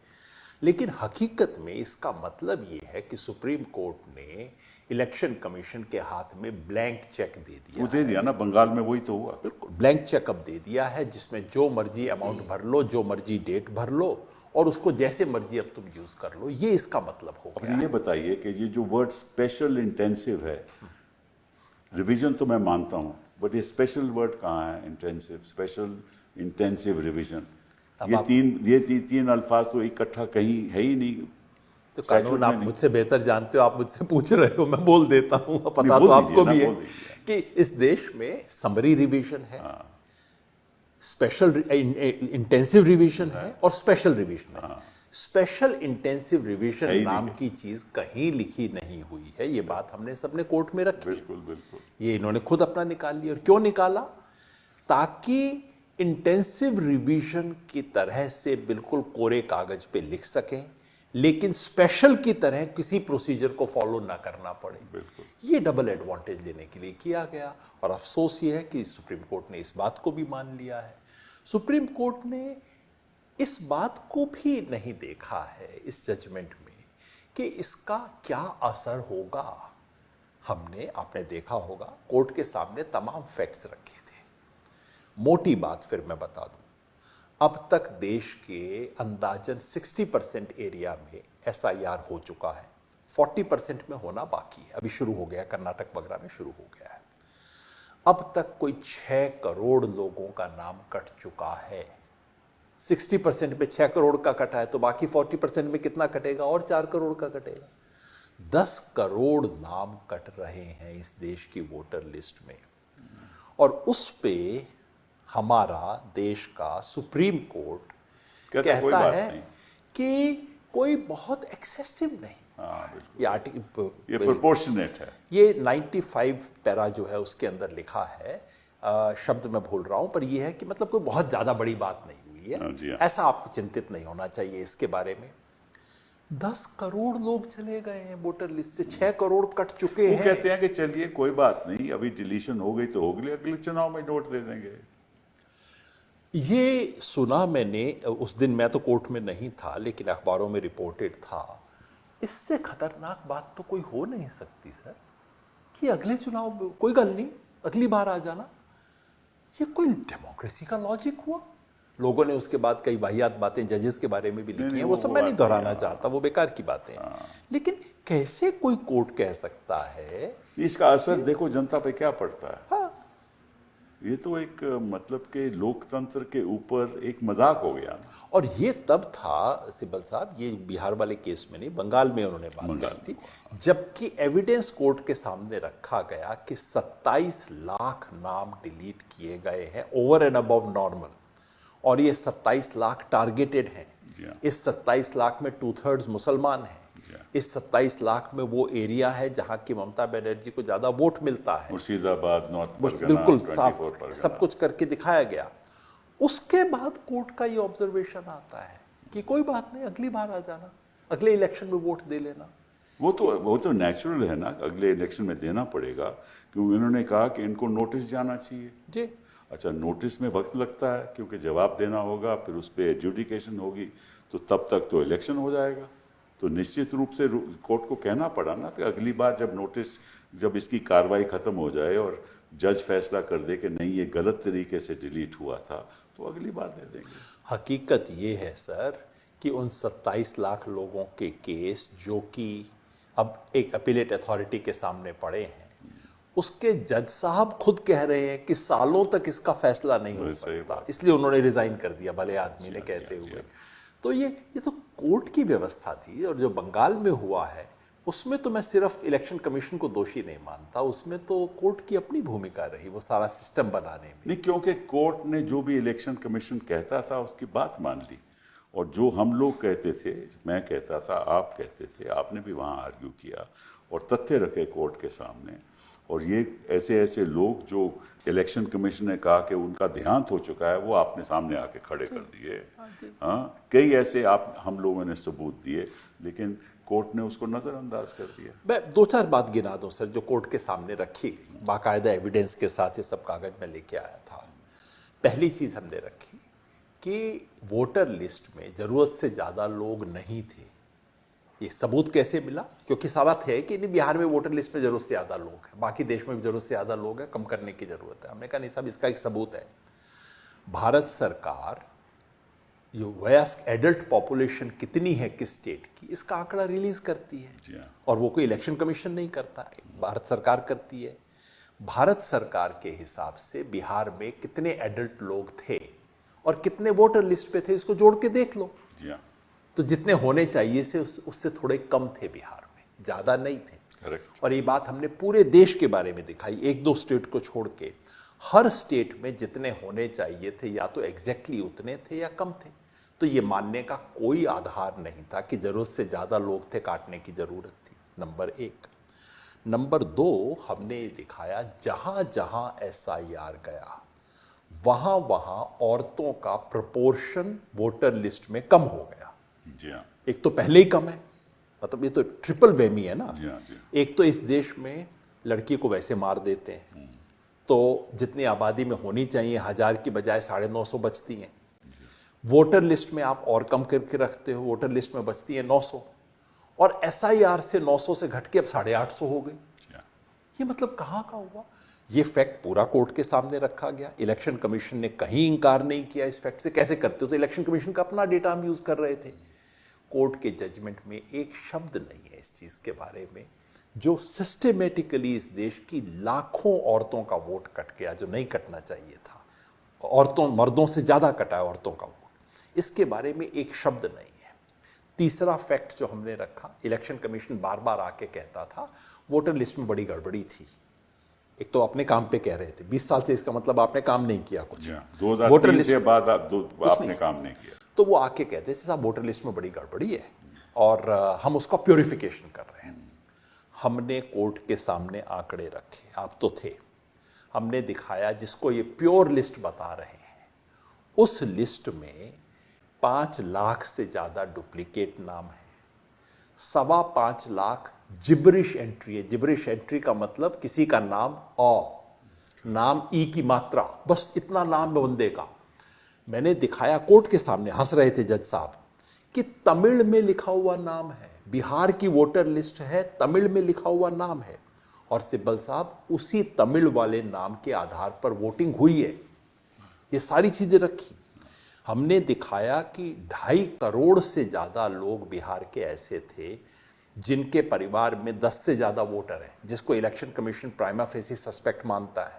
लेकिन हकीकत में इसका मतलब ये है कि सुप्रीम कोर्ट ने इलेक्शन कमीशन के हाथ में ब्लैंक चेक दे दिया। वो दे दिया ना, बंगाल में वही तो हुआ। बिल्कुल ब्लैंक चेक अब दे दिया है, जिसमें जो मर्जी अमाउंट भर लो, जो मर्जी डेट भर लो और उसको जैसे मर्जी अब तुम यूज कर लो। ये इसका मतलब हो गया। अब ये बताइए कि ये जो वर्ड स्पेशल इंटेंसिव है, रिवीजन तो मैं मानता हूं, बट ये स्पेशल वर्ड कहाँ है? इंटेंसिव, स्पेशल, इंटेंसिव, रिवीजन, ये तीन अल्फाज तो इकट्ठा कहीं है ही नहीं। तो कानून आप मुझसे बेहतर जानते हो, आप मुझसे पूछ रहे हो, मैं बोल देता हूं, पता तो आपको भी है कि इस देश में समरी रिवीजन है, स्पेशल इंटेंसिव रिवीजन है और स्पेशल रिवीजन है। स्पेशल इंटेंसिव रिवीजन नाम की चीज कहीं लिखी नहीं हुई है। ये बात हमने सबने कोर्ट में रखी। बिल्कुल बिल्कुल। ये इन्होंने खुद अपना निकाल लिया। और क्यों निकाला? ताकि इंटेंसिव रिवीजन की तरह से बिल्कुल कोरे कागज पे लिख सकें, लेकिन स्पेशल की तरह किसी प्रोसीजर को फॉलो ना करना पड़े। बिल्कुल। ये डबल एडवांटेज लेने के लिए किया गया और अफसोस ये है कि सुप्रीम कोर्ट ने इस बात को भी मान लिया है। सुप्रीम कोर्ट ने इस बात को भी नहीं देखा है इस जजमेंट में कि इसका क्या असर होगा। आपने देखा होगा, कोर्ट के सामने तमाम फैक्ट्स रखे थे। मोटी बात फिर मैं बता दूं, अब तक देश के अंदाजन 60% एरिया में SIR हो चुका है, 40% में होना बाकी है, अभी शुरू हो गया, कर्नाटक वगैरह में शुरू हो गया है। अब तक कोई 6 करोड़ लोगों का नाम कट चुका है। 60% में 6 करोड़ का कटा है, तो बाकी 40% में कितना कटेगा? और 4 करोड़ का कटेगा। 10 करोड़ नाम कट रहे हैं इस देश की वोटर लिस्ट में, और उस पे हमारा देश का सुप्रीम कोर्ट कहता है कि कोई बहुत एक्सेसिव नहीं। ये प्रोपोर्शनेट है। ये 95 पैरा जो है उसके अंदर लिखा है, शब्द मैं भूल रहा हूं, पर ये है कि मतलब कोई बहुत ज्यादा बड़ी बात नहीं हुई है। ऐसा आपको चिंतित नहीं होना चाहिए इसके बारे में। 10 करोड़ लोग चले गए हैं वोटर लिस्ट से, 6 करोड़ कट चुके हैं। वो कहते हैं कि चलिए कोई बात नहीं, अभी डिलीशन हो गई तो हो गई, अगले चुनाव में नोट दे देंगे। ये सुना मैंने, उस दिन मैं तो कोर्ट में नहीं था, लेकिन अखबारों में रिपोर्टेड था। इससे खतरनाक बात तो कोई हो नहीं सकती सर, कि अगले चुनाव में कोई गल नहीं, अगली बार आ जाना। ये कोई डेमोक्रेसी का लॉजिक हुआ? लोगों ने उसके बाद कई वाहियात बातें जजेस के बारे में भी लिखी हैं, वो सब मैं नहीं दोहराना चाहता, वो बेकार की बातें हैं। लेकिन कैसे कोई कोर्ट कह सकता है? इसका असर देखो जनता पे क्या पड़ता है। हाँ। ये तो एक मतलब के लोकतंत्र के ऊपर एक मजाक हो गया। और ये तब था सिब्बल साहब, ये बिहार वाले केस में नहीं, बंगाल में उन्होंने बात कही थी, जबकि एविडेंस कोर्ट के सामने रखा गया कि 27 लाख नाम डिलीट किए गए हैं ओवर एंड अबव नॉर्मल, और ये 27 लाख टारगेटेड हैं। इस 27 लाख में 2/3 मुसलमान हैं। इस 27 लाख में वो एरिया है जहां की ममता बनर्जी को ज्यादा वोट मिलता है, मुर्शिदाबाद, नॉर्थ परगना, बिल्कुल साफ सब कुछ करके दिखाया गया। उसके बाद कोर्ट का ये ऑब्जर्वेशन आता है कि कोई बात नहीं, अगली बार आ जाना, अगले इलेक्शन में वोट दे लेना। वो तो नेचुरल है ना, अगले इलेक्शन में देना पड़ेगा, क्योंकि उन्होंने कहा कि इनको नोटिस जाना चाहिए जी। अच्छा, नोटिस में वक्त लगता है, क्योंकि जवाब देना होगा, फिर उस पर एडजुडिकेशन होगी, तो तब तक तो इलेक्शन हो जाएगा। तो निश्चित रूप से कोर्ट को कहना पड़ा ना कि अगली बार जब नोटिस, जब इसकी कार्रवाई खत्म हो जाए और जज फैसला कर दे कि नहीं ये गलत तरीके से डिलीट हुआ था, तो अगली बार दे देंगे। हकीकत ये है सर कि उन 27 लाख लोगों के केस जो कि अब एक अपीलेट अथॉरिटी के सामने पड़े हैं, उसके जज साहब खुद कह रहे हैं कि सालों तक इसका फैसला नहीं हो सकता, इसलिए उन्होंने रिजाइन कर दिया, भले आदमी ने कहते हुए। तो ये तो कोर्ट की व्यवस्था थी। और जो बंगाल में हुआ है उसमें तो मैं सिर्फ इलेक्शन कमीशन को दोषी नहीं मानता, उसमें तो कोर्ट की अपनी भूमिका रही, वो सारा सिस्टम बनाने में। नहीं, क्योंकि कोर्ट ने जो भी इलेक्शन कमीशन कहता था उसकी बात मान ली, और जो हम लोग कहते थे, मैं कहता था, आप कहते थे, आपने भी वहाँ आर्ग्यू किया और तथ्य रखे कोर्ट के सामने। और ये ऐसे लोग जो इलेक्शन कमीशन ने कहा कि उनका देहांत हो चुका है, वो आपने सामने आके खड़े कर दिए। हाँ, कई ऐसे हम लोगों ने सबूत दिए, लेकिन कोर्ट ने उसको नजरअंदाज कर दिया। मैं 2-4 बात गिना दूं सर जो कोर्ट के सामने रखी गई, बाकायदा एविडेंस के साथ ये सब कागज में लेके आया था। पहली चीज हमने रखी कि वोटर लिस्ट में जरूरत से ज्यादा लोग नहीं थे। ये सबूत कैसे मिला? क्योंकि सारा थे कि नहीं, बिहार में वोटर लिस्ट में जरूरत से ज्यादा लोग हैं, बाकी देश में भी जरूरत से ज्यादा लोग हैं, कम करने की जरूरत है। हमने कहा नहीं साहब, इसका एक सबूत है। भारत सरकार जो वयस्क एडल्ट पॉपुलेशन कितनी है किस स्टेट की, इसका आंकड़ा रिलीज करती है, और वो कोई इलेक्शन कमीशन नहीं करता है, भारत सरकार करती है। भारत सरकार के हिसाब से बिहार में कितने एडल्ट लोग थे और कितने वोटर लिस्ट पे थे, इसको जोड़ के देख लो। तो जितने होने चाहिए से उससे थोड़े कम थे बिहार में, ज्यादा नहीं थे। Correct. और ये बात हमने पूरे देश के बारे में दिखाई, 1-2 स्टेट को छोड़ के। हर स्टेट में जितने होने चाहिए थे या तो एग्जैक्टली उतने थे या कम थे। तो ये मानने का कोई आधार नहीं था कि जरूरत से ज्यादा लोग थे, काटने की जरूरत थी। नंबर 1। नंबर 2, हमने दिखाया जहां जहां SIR गया वहां वहां औरतों का प्रोपोर्शन वोटर लिस्ट में कम हो गया। एक तो पहले ही कम है, मतलब ये तो ट्रिपल बेमी है ना। एक तो इस देश में लड़की को वैसे मार देते हैं, तो जितनी आबादी में होनी चाहिए 1000 की बजाय 950 बचती हैं। वोटर लिस्ट में आप और कम करके रखते हो, वोटर लिस्ट में बचती है 900, और SIR से 900 से घट के अब 850 हो गई। ये मतलब कहाँ का हुआ? ये फैक्ट पूरा कोर्ट के सामने रखा गया। इलेक्शन कमीशन ने कहीं इंकार नहीं किया इस फैक्ट से। कैसे करते हो, तो इलेक्शन कमीशन का अपना डेटा हम यूज कर रहे थे। कोर्ट के जजमेंट में एक शब्द नहीं है इस चीज के बारे में, जो सिस्टेमेटिकली इस देश की लाखों औरतों का वोट कट गया जो नहीं कटना चाहिए था। औरतों, मर्दों से ज्यादा कटा है औरतों का वोट, इसके बारे में एक शब्द नहीं है। तीसरा फैक्ट जो हमने रखा, इलेक्शन कमीशन बार बार आके कहता था वोटर लिस्ट में बड़ी गड़बड़ी थी। एक तो अपने काम पे कह रहे थे, 20 साल से इसका मतलब आपने काम नहीं किया कुछ, 2003 से बाद आपने काम नहीं किया। तो वो आके कहते थे साहब वोटर लिस्ट में बड़ी गड़बड़ी है और हम उसका प्योरिफिकेशन कर रहे हैं। हमने कोर्ट के सामने आंकड़े रखे, आप तो थे, हमने दिखाया जिसको ये प्योर लिस्ट बता रहे हैं, उस लिस्ट में 5 लाख से ज्यादा डुप्लीकेट नाम है, 5.25 लाख जिब्रिश एंट्री है। जिब्रिश एंट्री का मतलब किसी का नाम नाम ई की मात्रा, बस इतना नाम है बंदे का। मैंने दिखाया कोर्ट के सामने, हंस रहे थे जज साहब, कि तमिल में लिखा हुआ नाम है, बिहार की वोटर लिस्ट है, तमिल में लिखा हुआ नाम है, और सिब्बल साहब उसी तमिल वाले नाम के आधार पर वोटिंग हुई है। ये सारी चीजें रखी। हमने दिखाया कि 2.5 करोड़ से ज्यादा लोग बिहार के ऐसे थे जिनके परिवार में 10 से ज्यादा वोटर हैं, जिसको election commission prima facie suspect मानता है।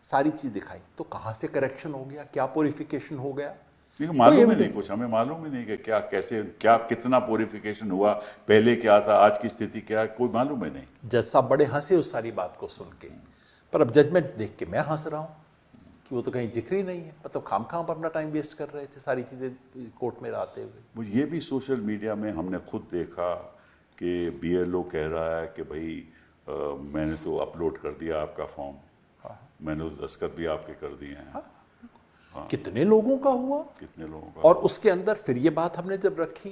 सारी चीज दिखाई। तो कहां से करेक्शन हो गया, क्या प्योरिफिकेशन हो गया, मालूम ही नहीं कुछ, हमें मालूम ही नहीं कि क्या, कैसे, क्या, कितना प्योरिफिकेशन हुआ, पहले क्या था, आज की स्थिति क्या है, कोई मालूम ही नहीं। जज साहब बड़े हंसे उस सारी बात को सुन के, पर अब जजमेंट देख के मैं हंस रहा हूं कि वो तो कहीं जिक्र ही नहीं है। मतलब खाम पर अपना टाइम वेस्ट कर रहे थे सारी चीजें कोर्ट में आते हुए। ये भी सोशल मीडिया में हमने खुद देखा कि BLO कह रहा है कि भाई मैंने तो अपलोड कर दिया आपका फॉर्म, मैंने तो दस्तखत भी आपके कर दिए हैं। कितने लोगों का हुआ, कितने लोगों का। और उसके अंदर फिर ये बात हमने जब रखी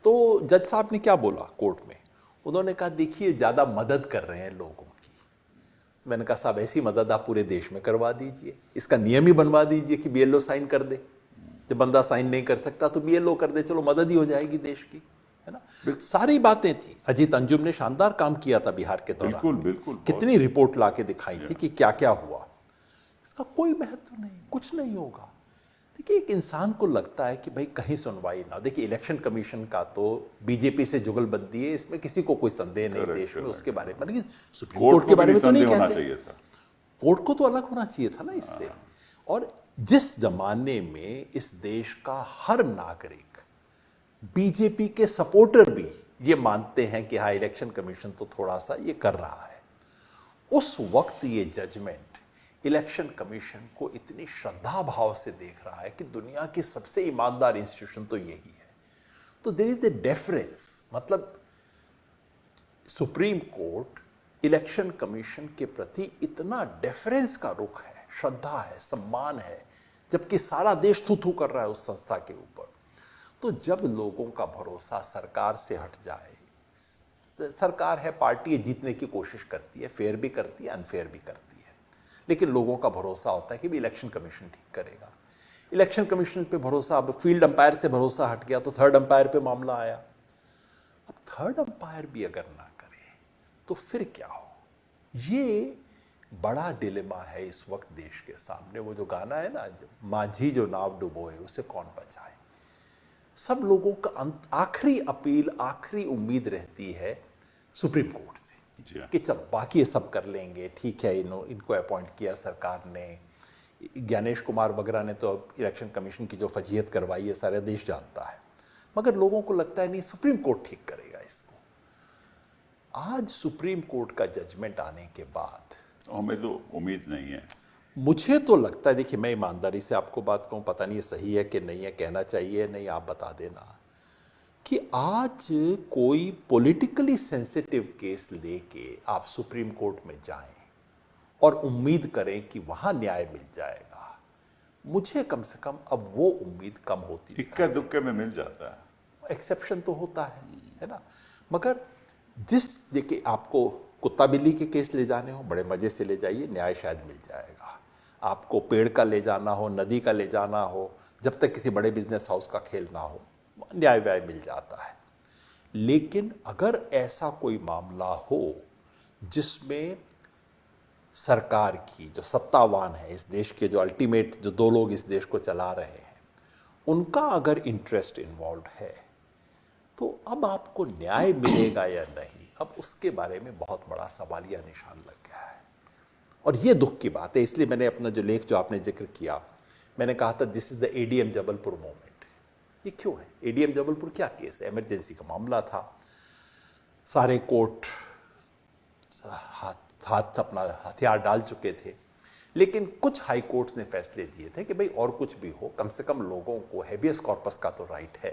तो जज साहब ने क्या बोला कोर्ट में, उन्होंने कहा देखिए ज्यादा मदद कर रहे हैं लोगों की। मैंने कहा साहब ऐसी मदद आप पूरे देश में करवा दीजिए, इसका नियम ही बनवा दीजिए कि BLO साइन कर दे। जब बंदा साइन नहीं कर सकता तो BLO कर दे, चलो मदद ही हो जाएगी देश की, है ना। सारी बातें थी। अजीत अंजुम ने शानदार काम किया था बिहार के दौरान। बिल्कुल बिल्कुल, कितनी रिपोर्ट लाके दिखाई थी कि क्या क्या हुआ। इसका कोई महत्व नहीं, कुछ नहीं होगा। देखिए एक इंसान को लगता है कि भाई कहीं सुनवाई ना। देखिए इलेक्शन कमीशन का तो बीजेपी से जुगलबंदी है, इसमें किसी को कोई संदेह नहीं देश में उसके बारे में। लेकिन सुप्रीम कोर्ट के बारे में तो नहीं कहते। कोर्ट को तो अलग होना चाहिए था ना इससे। और जिस जमाने में इस देश का हर नागरिक, बीजेपी के सपोर्टर भी ये मानते हैं कि हाँ इलेक्शन कमीशन तो थोड़ा सा ये कर रहा है, उस वक्त ये जजमेंट इलेक्शन कमीशन को इतनी श्रद्धा भाव से देख रहा है कि दुनिया की सबसे ईमानदार इंस्टीट्यूशन तो यही है। तो देयर इज ए डेफरेंस, मतलब सुप्रीम कोर्ट इलेक्शन कमीशन के प्रति इतना डेफरेंस का रुख है, श्रद्धा है, सम्मान है, जबकि सारा देश थू थू कर रहा है उस संस्था के ऊपर। तो जब लोगों का भरोसा सरकार से हट जाए, सरकार है, पार्टी है, जीतने की कोशिश करती है, फेयर भी करती है, अनफेयर भी करती है, लेकिन लोगों का भरोसा होता है कि भी इलेक्शन कमीशन ठीक करेगा। इलेक्शन कमीशन पे भरोसा, अब फील्ड अंपायर से भरोसा हट गया तो थर्ड अंपायर पे मामला आया। अब थर्ड अंपायर भी अगर ना करे तो फिर क्या हो। ये बड़ा डिलेमा है इस वक्त देश के सामने। वो जो गाना है ना, माझी जो नाव डुबोए उसे कौन बचाए। सब लोगों का आखिरी अपील, आखिरी उम्मीद रहती है सुप्रीम कोर्ट से कि चल बाकी ये सब कर लेंगे, ठीक है, इनको अपॉइंट किया सरकार ने, ज्ञानेश कुमार वगैरह ने तो इलेक्शन कमीशन की जो फजीहत करवाई है सारा देश जानता है, मगर लोगों को लगता है नहीं सुप्रीम कोर्ट ठीक करेगा इसको। आज सुप्रीम कोर्ट का जजमेंट आने के बाद हमें तो उम्मीद नहीं है। मुझे तो लगता है, देखिए मैं ईमानदारी से आपको बात कहूं, पता नहीं ये सही है कि नहीं है, कहना चाहिए नहीं, आप बता देना, कि आज कोई पॉलिटिकली सेंसिटिव केस लेके आप सुप्रीम कोर्ट में जाएं और उम्मीद करें कि वहां न्याय मिल जाएगा, मुझे कम से कम अब वो उम्मीद कम होती है। इक्का दुक्के में मिल जाता है, एक्सेप्शन तो होता है ना। मगर देखिए आपको कुत्ता बिल्ली के केस ले जाने हो, बड़े मजे से ले जाइए, न्याय शायद मिल जाएगा। आपको पेड़ का ले जाना हो, नदी का ले जाना हो, जब तक किसी बड़े बिजनेस हाउस का खेल ना हो, न्याय व्याय मिल जाता है। लेकिन अगर ऐसा कोई मामला हो जिसमें सरकार की, जो सत्तावान है इस देश के, जो अल्टीमेट जो दो लोग इस देश को चला रहे हैं, उनका अगर इंटरेस्ट इन्वॉल्व है तो अब आपको न्याय मिलेगा या नहीं, अब उसके बारे में बहुत बड़ा सवालिया निशान लग गया है। और ये दुख की बात है। इसलिए मैंने अपना जो लेख जो आपने जिक्र किया, मैंने कहा था this is the ADM Jabalpur moment. ये क्यों है? एडीएम जबलपुर क्या केस है? इमरजेंसी का मामला था, सारे कोर्ट हाथ अपना हथियार डाल चुके थे, लेकिन कुछ हाई कोर्ट्स ने फैसले दिए थे कि भाई और कुछ भी हो, कम से कम लोगों को हेबियस कॉर्पस का तो राइट है।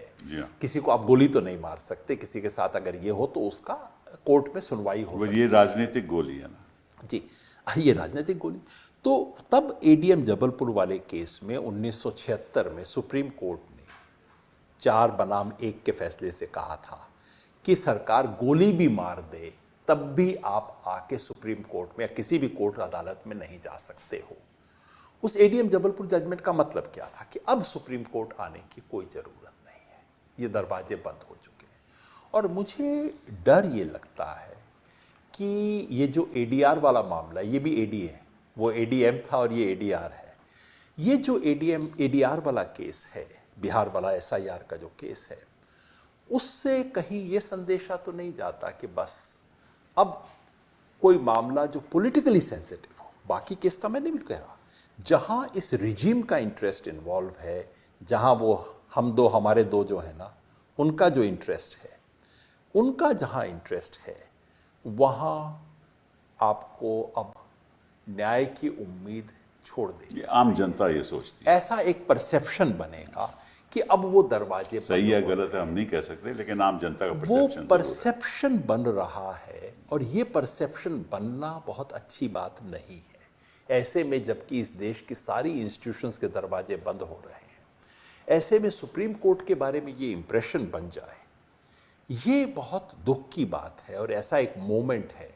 किसी को आप गोली तो नहीं मार सकते, किसी के साथ अगर ये हो तो उसका कोर्ट में सुनवाई हो सकती है। ये राजनीतिक गोली है ना जी, ये राजनीतिक गोली। तो तब एडीएम जबलपुर वाले केस में 1976 में सुप्रीम कोर्ट ने 4 बनाम 1 के फैसले से कहा था कि सरकार गोली भी मार दे तब भी आप आके सुप्रीम कोर्ट में या किसी भी कोर्ट अदालत में नहीं जा सकते हो। उस एडीएम जबलपुर जजमेंट का मतलब क्या था कि अब सुप्रीम कोर्ट आने की कोई जरूरत नहीं है, ये दरवाजे बंद हो चुके हैं। और मुझे डर ये लगता है कि ये जो एडीआर वाला मामला, ये भी एडी है, वो एडीएम था और ये एडीआर है। ये जो एडीआर वाला केस है, बिहार वाला एसआईआर का जो केस है, उससे कहीं ये संदेशा तो नहीं जाता कि बस अब कोई मामला जो पॉलिटिकली सेंसिटिव हो, बाकी केस का मैं नहीं कह रहा, जहां इस रिजीम का इंटरेस्ट इन्वॉल्व है, जहां वो हम दो हमारे दो जो है ना, उनका जो इंटरेस्ट है, उनका जहां इंटरेस्ट है, वहां आपको अब न्याय की उम्मीद छोड़ देगी। आम जनता ये सोचती है, ऐसा एक परसेप्शन बनेगा कि अब वो दरवाजे सही है गलत है हम नहीं कह सकते, लेकिन आम जनता का वो परसेप्शन बन रहा है। और ये परसेप्शन बनना बहुत अच्छी बात नहीं है। ऐसे में जबकि इस देश की सारी इंस्टीट्यूशंस के दरवाजे बंद हो रहे हैं, ऐसे में सुप्रीम कोर्ट के बारे में ये इंप्रेशन बन जाए, ये बहुत दुख की बात है। और ऐसा एक मोमेंट है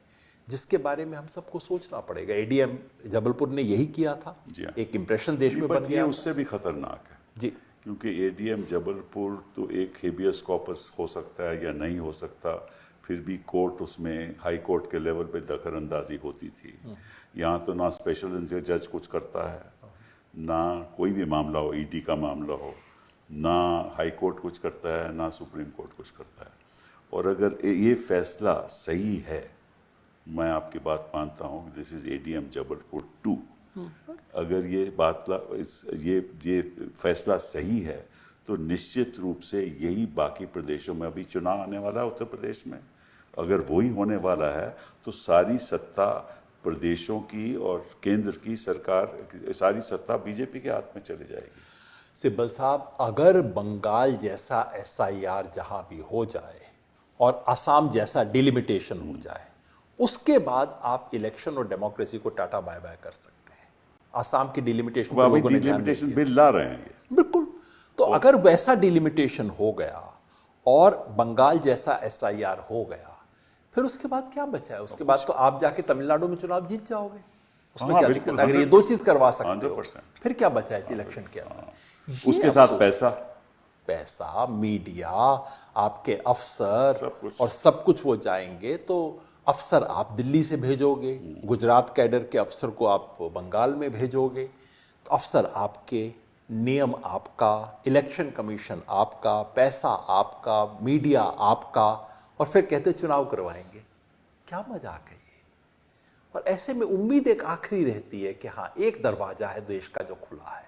जिसके बारे में हम सबको सोचना पड़ेगा। एडीएम जबलपुर ने यही किया था, एक इंप्रेशन देश में बन गया। उससे भी खतरनाक है जी, क्योंकि एडीएम जबलपुर तो एक हेबियस कॉर्पस हो सकता है या नहीं हो सकता, फिर भी कोर्ट उसमें हाई कोर्ट के लेवल पे दखल अंदाजी होती थी। यहाँ तो ना स्पेशल जज कुछ करता है, ना कोई भी मामला हो, ईडी का मामला हो, ना हाई कोर्ट कुछ करता है, ना सुप्रीम कोर्ट कुछ करता है। और अगर ये फैसला सही है, मैं आपकी बात मानता हूँ, दिस इज एडीएम जबलपुर 2, अगर ये फैसला सही है तो निश्चित रूप से यही बाकी प्रदेशों में, अभी चुनाव आने वाला है उत्तर प्रदेश में, अगर वही होने वाला है तो सारी सत्ता प्रदेशों की और केंद्र की सरकार, सारी सत्ता बीजेपी के हाथ में चली जाएगी। सिब्बल साहब, अगर बंगाल जैसा एसआईआर जहां भी हो जाए और असम जैसा डिलिमिटेशन हो जाए, उसके बाद आप इलेक्शन और डेमोक्रेसी को टाटा बाय बाय कर सकते हैं। असम की डिलिमिटेशन को लोगों ने डिलिमिटेशन बिल ला रहे हैं ये। बिल्कुल। तो अगर वैसा डिलिमिटेशन हो गया और बंगाल जैसा एसआईआर हो गया, फिर उसके बाद क्या बचा है? उसके बाद तो आप जाके तमिलनाडु में चुनाव जीत जाओगे, उसमें क्या दिक्कत? अगर ये 2 चीज करवा सकते हो, फिर क्या बचा है इलेक्शन के अंदर? उसके साथ पैसा, मीडिया, आपके अफसर और सब कुछ वो जाएंगे। तो अफसर आप दिल्ली से भेजोगे, गुजरात कैडर के अफसर को आप बंगाल में भेजोगे, तो अफसर आपके, नियम आपका, इलेक्शन कमीशन आपका, पैसा आपका, मीडिया आपका, और फिर कहते चुनाव करवाएंगे। क्या मजाक है ये? और ऐसे में उम्मीद एक आखिरी रहती है कि हाँ, एक दरवाजा है देश का जो खुला है,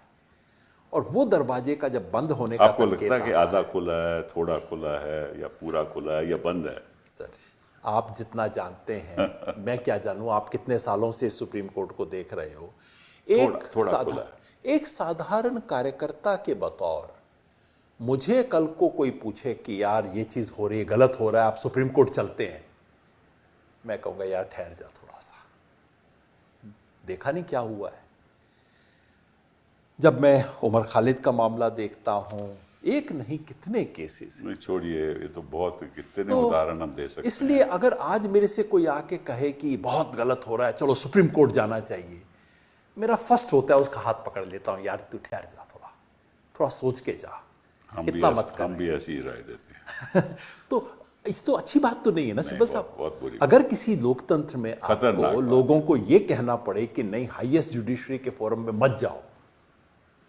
और वो दरवाजे का जब बंद होने का आपको लगता है कि आधा खुला है, थोड़ा खुला है, या पूरा खुला है, या बंद है? सर, आप जितना जानते हैं मैं क्या जानूं, आप कितने सालों से सुप्रीम कोर्ट को देख रहे हो। एक साधारण कार्यकर्ता के बतौर मुझे कल को कोई पूछे कि यार ये चीज हो रही है, गलत हो रहा है, आप सुप्रीम कोर्ट चलते हैं, मैं कहूंगा यार ठहर जा थोड़ा सा, देखा नहीं क्या हुआ है। जब मैं उमर खालिद का मामला देखता हूं, एक नहीं कितने केसेस, छोड़िए, ये तो बहुत कितने उदाहरण हम दे सकते हैं। इसलिए अगर आज मेरे से कोई आके कहे कि बहुत गलत हो रहा है, चलो सुप्रीम कोर्ट जाना चाहिए, मेरा फर्स्ट होता है उसका हाथ पकड़ लेता हूं, यार तू ठहर जा, थोड़ा सोच के जा, इतना मत कर। हम भी ऐसी ही राय देते हैं। तो ये तो अच्छी बात तो नहीं है ना सिब्बल साहब। बहुत बुरी अगर किसी लोकतंत्र में खतरनाक आपको बात। लोगों को ये कहना पड़े कि नहीं हाईएस्ट जुडिशरी के फोरम में मत जाओ,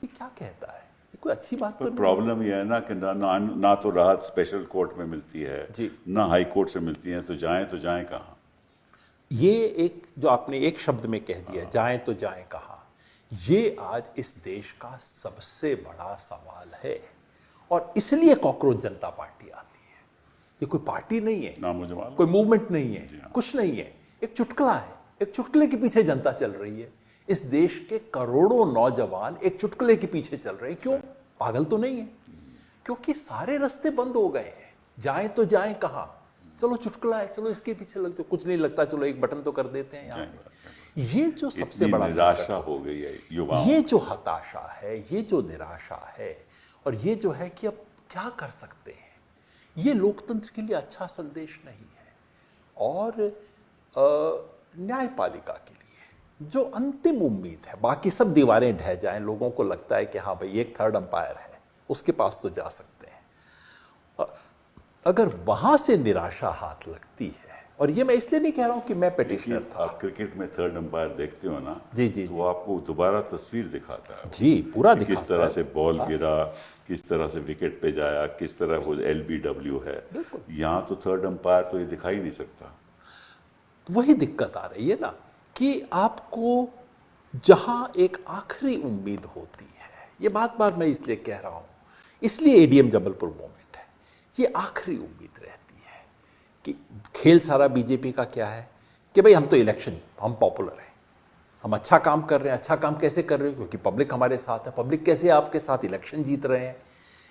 ये क्या कहता है? ये कोई अच्छी बात तो नहीं। प्रॉब्लम यह है ना कि ना तो राहत स्पेशल कोर्ट में मिलती है जी। ना हाई कोर्ट से मिलती है, तो जाएं कहाँ? ये एक जो आपने एक शब्द में कह दिया, जाएं तो जाएं कहाँ, ये आज इस देश का सबसे बड़ा सवाल है। और इसलिए कॉकरोच जनता पार्टी आती है। ये कोई पार्टी नहीं है ना, मुझे मालूम, कोई मूवमेंट नहीं है, कुछ नहीं है, एक चुटकुला है। एक चुटकुले के पीछे जनता चल रही है। इस देश के करोड़ों नौजवान एक चुटकुले के पीछे चल रहे हैं। क्यों? पागल तो नहीं है, क्योंकि सारे रास्ते बंद हो गए हैं। जाएं तो जाएं कहां? चलो चुटकुला है, चलो इसके पीछे लगते, कुछ नहीं लगता, चलो एक बटन तो कर देते हैं यहाँ पे। ये जो सबसे बड़ा निराशा हो गई है युवाओं, ये जो हताशा है, ये जो निराशा है, और ये जो है कि अब क्या कर सकते हैं, ये लोकतंत्र के लिए अच्छा संदेश नहीं है। और न्यायपालिका के लिए जो अंतिम उम्मीद है, बाकी सब दीवारें ढह जाएं, लोगों को लगता है कि हाँ भाई एक थर्ड अंपायर है, उसके पास तो जा सकते हैं। अगर वहां से निराशा हाथ लगती है, और ये मैं इसलिए नहीं कह रहा हूं कि मैं पिटिशनर था। आप क्रिकेट में थर्ड अंपायर देखते हो ना, जी जी, तो वो आपको दोबारा तस्वीर दिखाता है जी, पूरा कि दिखाता किस तरह है। से बॉल गिरा, किस तरह से विकेट पे जाया, किस तरह वो LBW है। यहाँ तो थर्ड अंपायर तो ये दिखा ही नहीं सकता। वही दिक्कत आ रही है ना कि आपको जहां एक आखिरी उम्मीद होती है, ये बार मैं इसलिए कह रहा हूं, इसलिए ADM जबलपुर मूवमेंट है, ये आखिरी उम्मीद रहती है कि खेल सारा बीजेपी का क्या है कि भाई हम तो इलेक्शन, हम पॉपुलर हैं, हम अच्छा काम कर रहे हैं। अच्छा काम कैसे कर रहे हैं? क्योंकि पब्लिक हमारे साथ है। पब्लिक कैसे आपके साथ इलेक्शन जीत रहे हैं?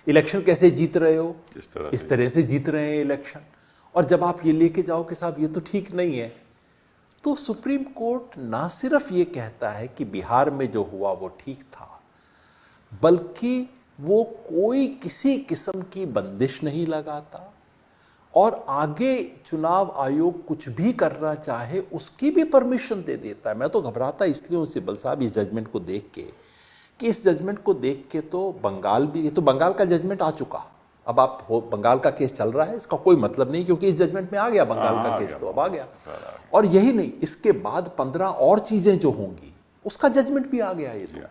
इलेक्शन कैसे जीत रहे हो? इस तरह से जीत रहे हैं इलेक्शन। और जब आप ये लेके जाओ कि साहब ये तो ठीक नहीं है, तो सुप्रीम कोर्ट ना सिर्फ ये कहता है कि बिहार में जो हुआ वो ठीक था, बल्कि वो कोई किसी किस्म की बंदिश नहीं लगाता, और आगे चुनाव आयोग कुछ भी करना चाहे उसकी भी परमिशन दे देता है। मैं तो घबराता इसलिए हूं सिब्बल साहब इस जजमेंट को देख के, कि इस जजमेंट को देख के तो बंगाल भी, ये तो बंगाल का जजमेंट आ चुका, अब आप बंगाल का केस चल रहा है, इसका कोई मतलब नहीं, क्योंकि इस जजमेंट में आ गया बंगाल का केस, तो अब आ गया। और यही नहीं, इसके बाद 15 और चीजें जो होंगी उसका जजमेंट भी आ गया। ये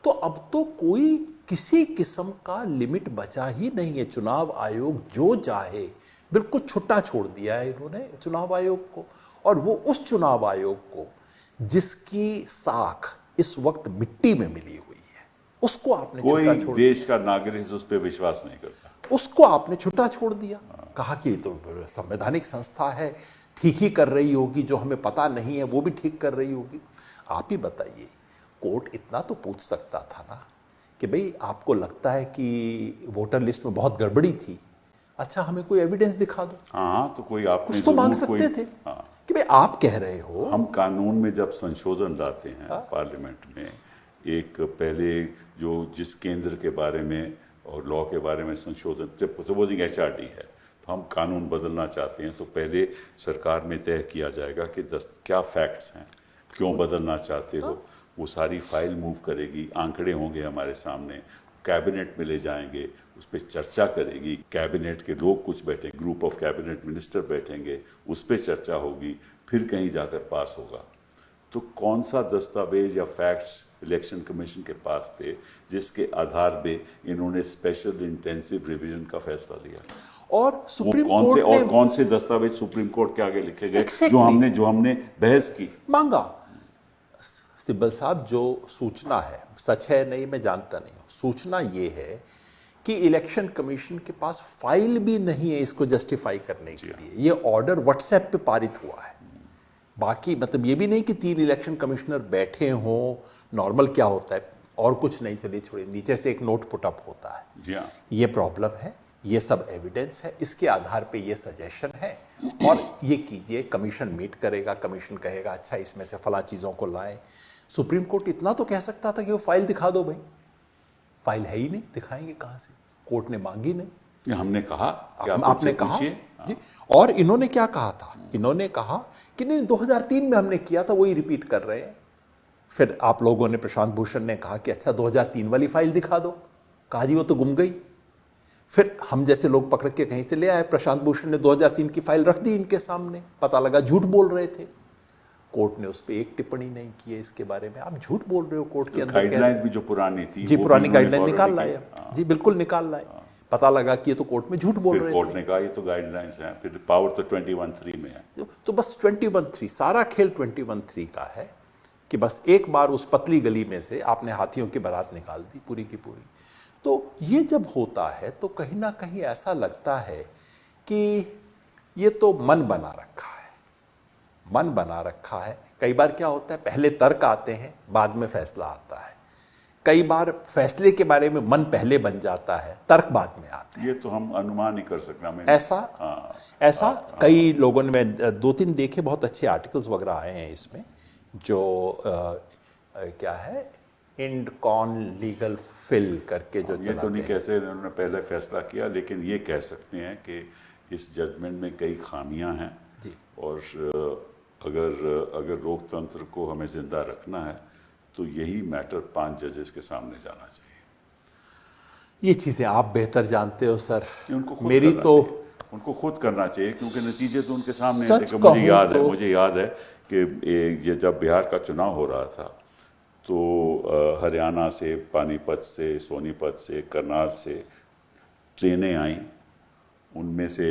तो अब तो कोई किसी किस्म का लिमिट बचा ही नहीं है। चुनाव आयोग जो चाहे बिल्कुल छुट्टा छोड़ दिया है इन्होंने चुनाव आयोग को, और वो उस चुनाव आयोग को जिसकी साख इस वक्त मिट्टी में मिली हुई है, उसको आपने कोई छुट्टा छोड़ देश का नागरिक उस पर विश्वास नहीं करता, उसको आपने छुट्टा छोड़ दिया। कहा कि तो संवैधानिक संस्था है, ठीक ही कर रही होगी, जो हमें पता नहीं है वो भी ठीक कर रही होगी। आप ही बताइए, कोर्ट इतना तो पूछ सकता था ना कि भाई आपको लगता है कि वोटर लिस्ट में बहुत गड़बड़ी थी, अच्छा हमें कोई एविडेंस दिखा दो। हाँ, तो कोई आपने कुछ तो मांग जरूर सकते थे कि भाई आप कह रहे हो। हम कानून में जब संशोधन लाते हैं पार्लियामेंट में, एक पहले जो जिस केंद्र के बारे में और लॉ के बारे में संशोधन, जब सपोजिंग HRD है तो हम कानून बदलना चाहते हैं, तो पहले सरकार में तय किया जाएगा कि क्या फैक्ट्स हैं, क्यों बदलना चाहते हो। वो सारी फाइल मूव करेगी, आंकड़े होंगे हमारे सामने, कैबिनेट में ले जाएंगे, उस पर चर्चा करेगी, कैबिनेट के लोग कुछ बैठे, ग्रुप ऑफ कैबिनेट मिनिस्टर बैठेंगे, उस पर चर्चा होगी, फिर कहीं जाकर पास होगा। तो कौन सा दस्तावेज या फैक्ट्स इलेक्शन कमीशन के पास थे जिसके आधार पे इन्होंने स्पेशल इंटेंसिव रिवीजन का फैसला लिया? और सुप्रीम कोर्ट ने कौन से दस्तावेज सुप्रीम कोर्ट के आगे लिखे गए Exactly. जो हमने बहस की, मांगा? सिब्बल साहब, जो सूचना है, सच है नहीं मैं जानता नहीं हूं, सूचना ये है कि इलेक्शन कमीशन के पास फाइल भी नहीं है इसको जस्टिफाई करने के लिए। ये ऑर्डर व्हाट्सएप पे पारित हुआ है। बाकी मतलब ये भी नहीं कि 3 इलेक्शन कमिश्नर बैठे हों, नॉर्मल क्या होता है और कुछ नहीं, चलिए छोड़िए, नीचे से एक नोट पुटअप होता है। जी हाँ, ये प्रॉब्लम है, ये सब एविडेंस है, इसके आधार पे ये सजेशन है, और ये कीजिए, कमीशन मीट करेगा, कमीशन कहेगा अच्छा इसमें से फला चीज़ों को लाएं। सुप्रीम कोर्ट इतना तो कह सकता था कि वो फाइल दिखा दो भाई, फाइल है ही नहीं, दिखाएंगे कहाँ से? कोर्ट ने मांगी नहीं। हमने कहा कि आपने कहा जी। और इन्होंने क्या कहा था? इन्होंने कहा कि नहीं 2003 में हमने किया था, वही रिपीट कर रहे हैं। फिर आप लोगों ने, प्रशांत भूषण ने कहा कि अच्छा 2003 वाली फाइल दिखा दो, कहा जी वो तो गुम गई। फिर हम जैसे लोग पकड़ के कहीं से ले आए, प्रशांत भूषण ने 2003 की फाइल रख दी इनके सामने, पता लगा झूठ बोल रहे थे। कोर्ट ने उस पर एक टिप्पणी नहीं की है इसके बारे में। आप झूठ बोल रहे हो कोर्ट के अंदर। गाइडलाइन भी जो पुरानी थी, जी, वो पुरानी भी उन्होंने गाइडलाइन follow निकाल नहीं लाए। की। जी बिल्कुल निकाल लाए। पता लगा कि ये तो कोर्ट में झूठ बोल फिर रहे कोर्ट थे। ने कहा ये तो गाइडलाइंस हैं, फिर पावर तो 21(3) में है। तो बस 21(3), सारा खेल 21(3) का है कि बस एक बार उस पतली गली में से आपने हाथियों की बारात निकाल दी पूरी की पूरी। तो ये जब होता है तो कहीं ना कहीं ऐसा लगता है कि ये तो मन बना रखा है, मन बना रखा है। कई बार क्या होता है, पहले तर्क आते हैं, बाद में फैसला आता है। कई बार फैसले के बारे में मन पहले बन जाता है, तर्क बाद में आते हैं। ये तो हम अनुमान ही कर सकते हैं। ऐसा कई लोगों ने, मैं 2-3 देखे, बहुत अच्छे आर्टिकल्स वगैरह आए हैं इसमें, जो क्या है, इंडकॉन लीगल फिल करके जो ये तो नहीं कह सकते उन्होंने पहले फैसला किया, लेकिन ये कह सकते हैं कि इस जजमेंट में कई खामियां हैं जी। और अगर लोकतंत्र को हमें जिंदा रखना है तो यही मैटर 5 जजेस के सामने जाना चाहिए। ये चीजें आप बेहतर जानते हो सर। उनको खुद मेरी करना तो चाहिए। उनको खुद करना चाहिए, क्योंकि नतीजे तो उनके सामने हैं। सच लेकिन कहूं मुझे याद है कि ये जब बिहार का चुनाव हो रहा था तो हरियाणा से, पानीपत से, सोनीपत से, करनाल से ट्रेनें आईं। उनमें से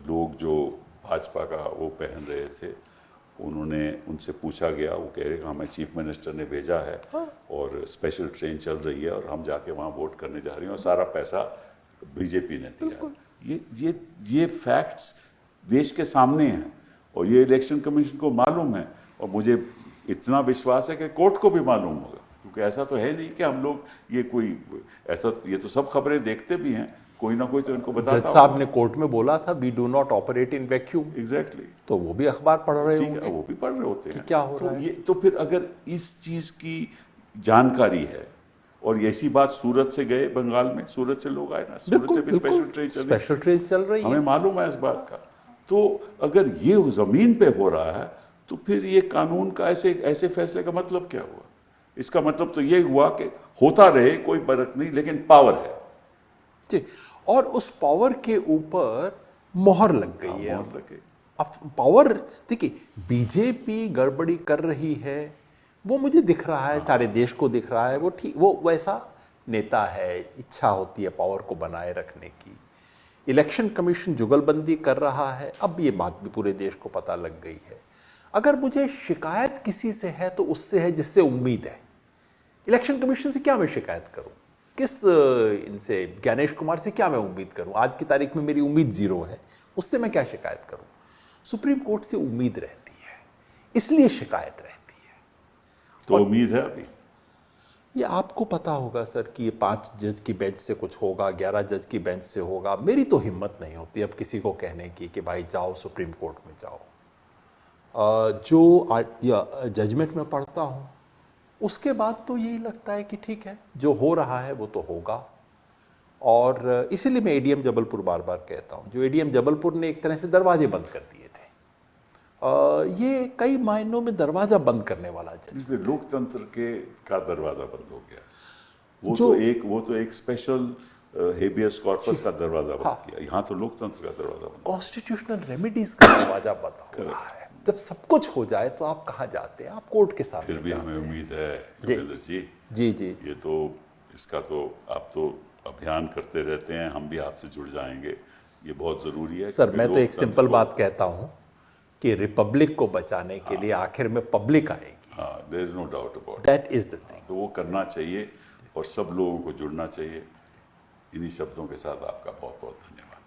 लोग जो भाजपा का वो पहन रहे थे, उनसे पूछा गया, वो कह रहे कि हमें चीफ मिनिस्टर ने भेजा है और स्पेशल ट्रेन चल रही है और हम जाके वहाँ वोट करने जा रहे हैं और सारा पैसा बीजेपी ने दिया। ये फैक्ट्स देश के सामने हैं और ये इलेक्शन कमीशन को मालूम है और मुझे इतना विश्वास है कि कोर्ट को भी मालूम होगा, क्योंकि ऐसा तो है नहीं कि हम लोग ये तो सब खबरें देखते भी हैं, कोई ना कोई तो इनको बताता जज साहब ने कोर्ट में बोला था, we do not operate in vacuum. Exactly. तो वो भी अखबार पढ़ रहे होंगे, वो भी पढ़ रहे होते हैं क्या हो रहा है। तो फिर अगर इस चीज की जानकारी है, और ऐसी बात सूरत से गए, बंगाल में सूरत से लोग आए ना, सूरत से भी स्पेशल ट्रेन चल रही है, हमें मालूम है इस बात का। तो अगर ये जमीन पे हो रहा है तो फिर ये कानून का ऐसे फैसले का मतलब क्या हुआ? इसका मतलब तो ये हुआ कि होता रहे, कोई फर्क नहीं, लेकिन पावर है जी, और उस पावर के ऊपर मोहर लग गई है। अब पावर, देखिए, बीजेपी गड़बड़ी कर रही है, वो मुझे दिख रहा है, सारे देश को दिख रहा है। वो ठीक, वो वैसा नेता है, इच्छा होती है पावर को बनाए रखने की। इलेक्शन कमीशन जुगलबंदी कर रहा है, अब ये बात भी पूरे देश को पता लग गई है। अगर मुझे शिकायत किसी से है तो उससे है जिससे उम्मीद है। इलेक्शन कमीशन से क्या मैं शिकायत करूं? इनसे ज्ञानेश कुमार से क्या मैं उम्मीद करूं? आज की तारीख में मेरी उम्मीद 0 है, उससे मैं क्या शिकायत करूं? सुप्रीम कोर्ट से उम्मीद रहती है, इसलिए शिकायत रहती है। तो उम्मीद है अभी। ये आपको पता होगा सर कि ये 5 जज की बेंच से कुछ होगा, 11 जज की बेंच से होगा। मेरी तो हिम्मत नहीं होती अब किसी को कहने की कि भाई जाओ सुप्रीम कोर्ट में जाओ। जो जजमेंट में पढ़ता हूँ उसके बाद तो यही लगता है कि ठीक है, जो हो रहा है वो तो होगा। और इसीलिए मैं एडीएम जबलपुर बार बार कहता हूँ, जो एडीएम जबलपुर ने एक तरह से दरवाजे बंद कर दिए थे, ये कई मायनों में दरवाजा बंद करने वाला जज। लोकतंत्र का दरवाजा बंद हो गया। वो तो एक स्पेशल हेबियस कॉर्पस का दरवाजा बंद किया। यहाँ तो लोकतंत्र का दरवाजा बंद, कॉन्स्टिट्यूशनल रेमेडीज का दरवाजा बंद हो रहा है। जब सब कुछ हो जाए तो आप कहाँ जाते हैं? आप कोर्ट के सामने। फिर भी हमें उम्मीद है योगेंद्र जी। जी ये तो इसका तो आप तो अभियान करते रहते हैं, हम भी आपसे जुड़ जाएंगे, ये बहुत जरूरी है। सर, मैं तो एक सिंपल बात कहता हूँ कि रिपब्लिक को बचाने के लिए आखिर में पब्लिक आएगी। There is no doubt about that is the thing. तो वो करना चाहिए और सब लोगों को जुड़ना चाहिए। इन्हीं शब्दों के साथ आपका बहुत बहुत धन्यवाद।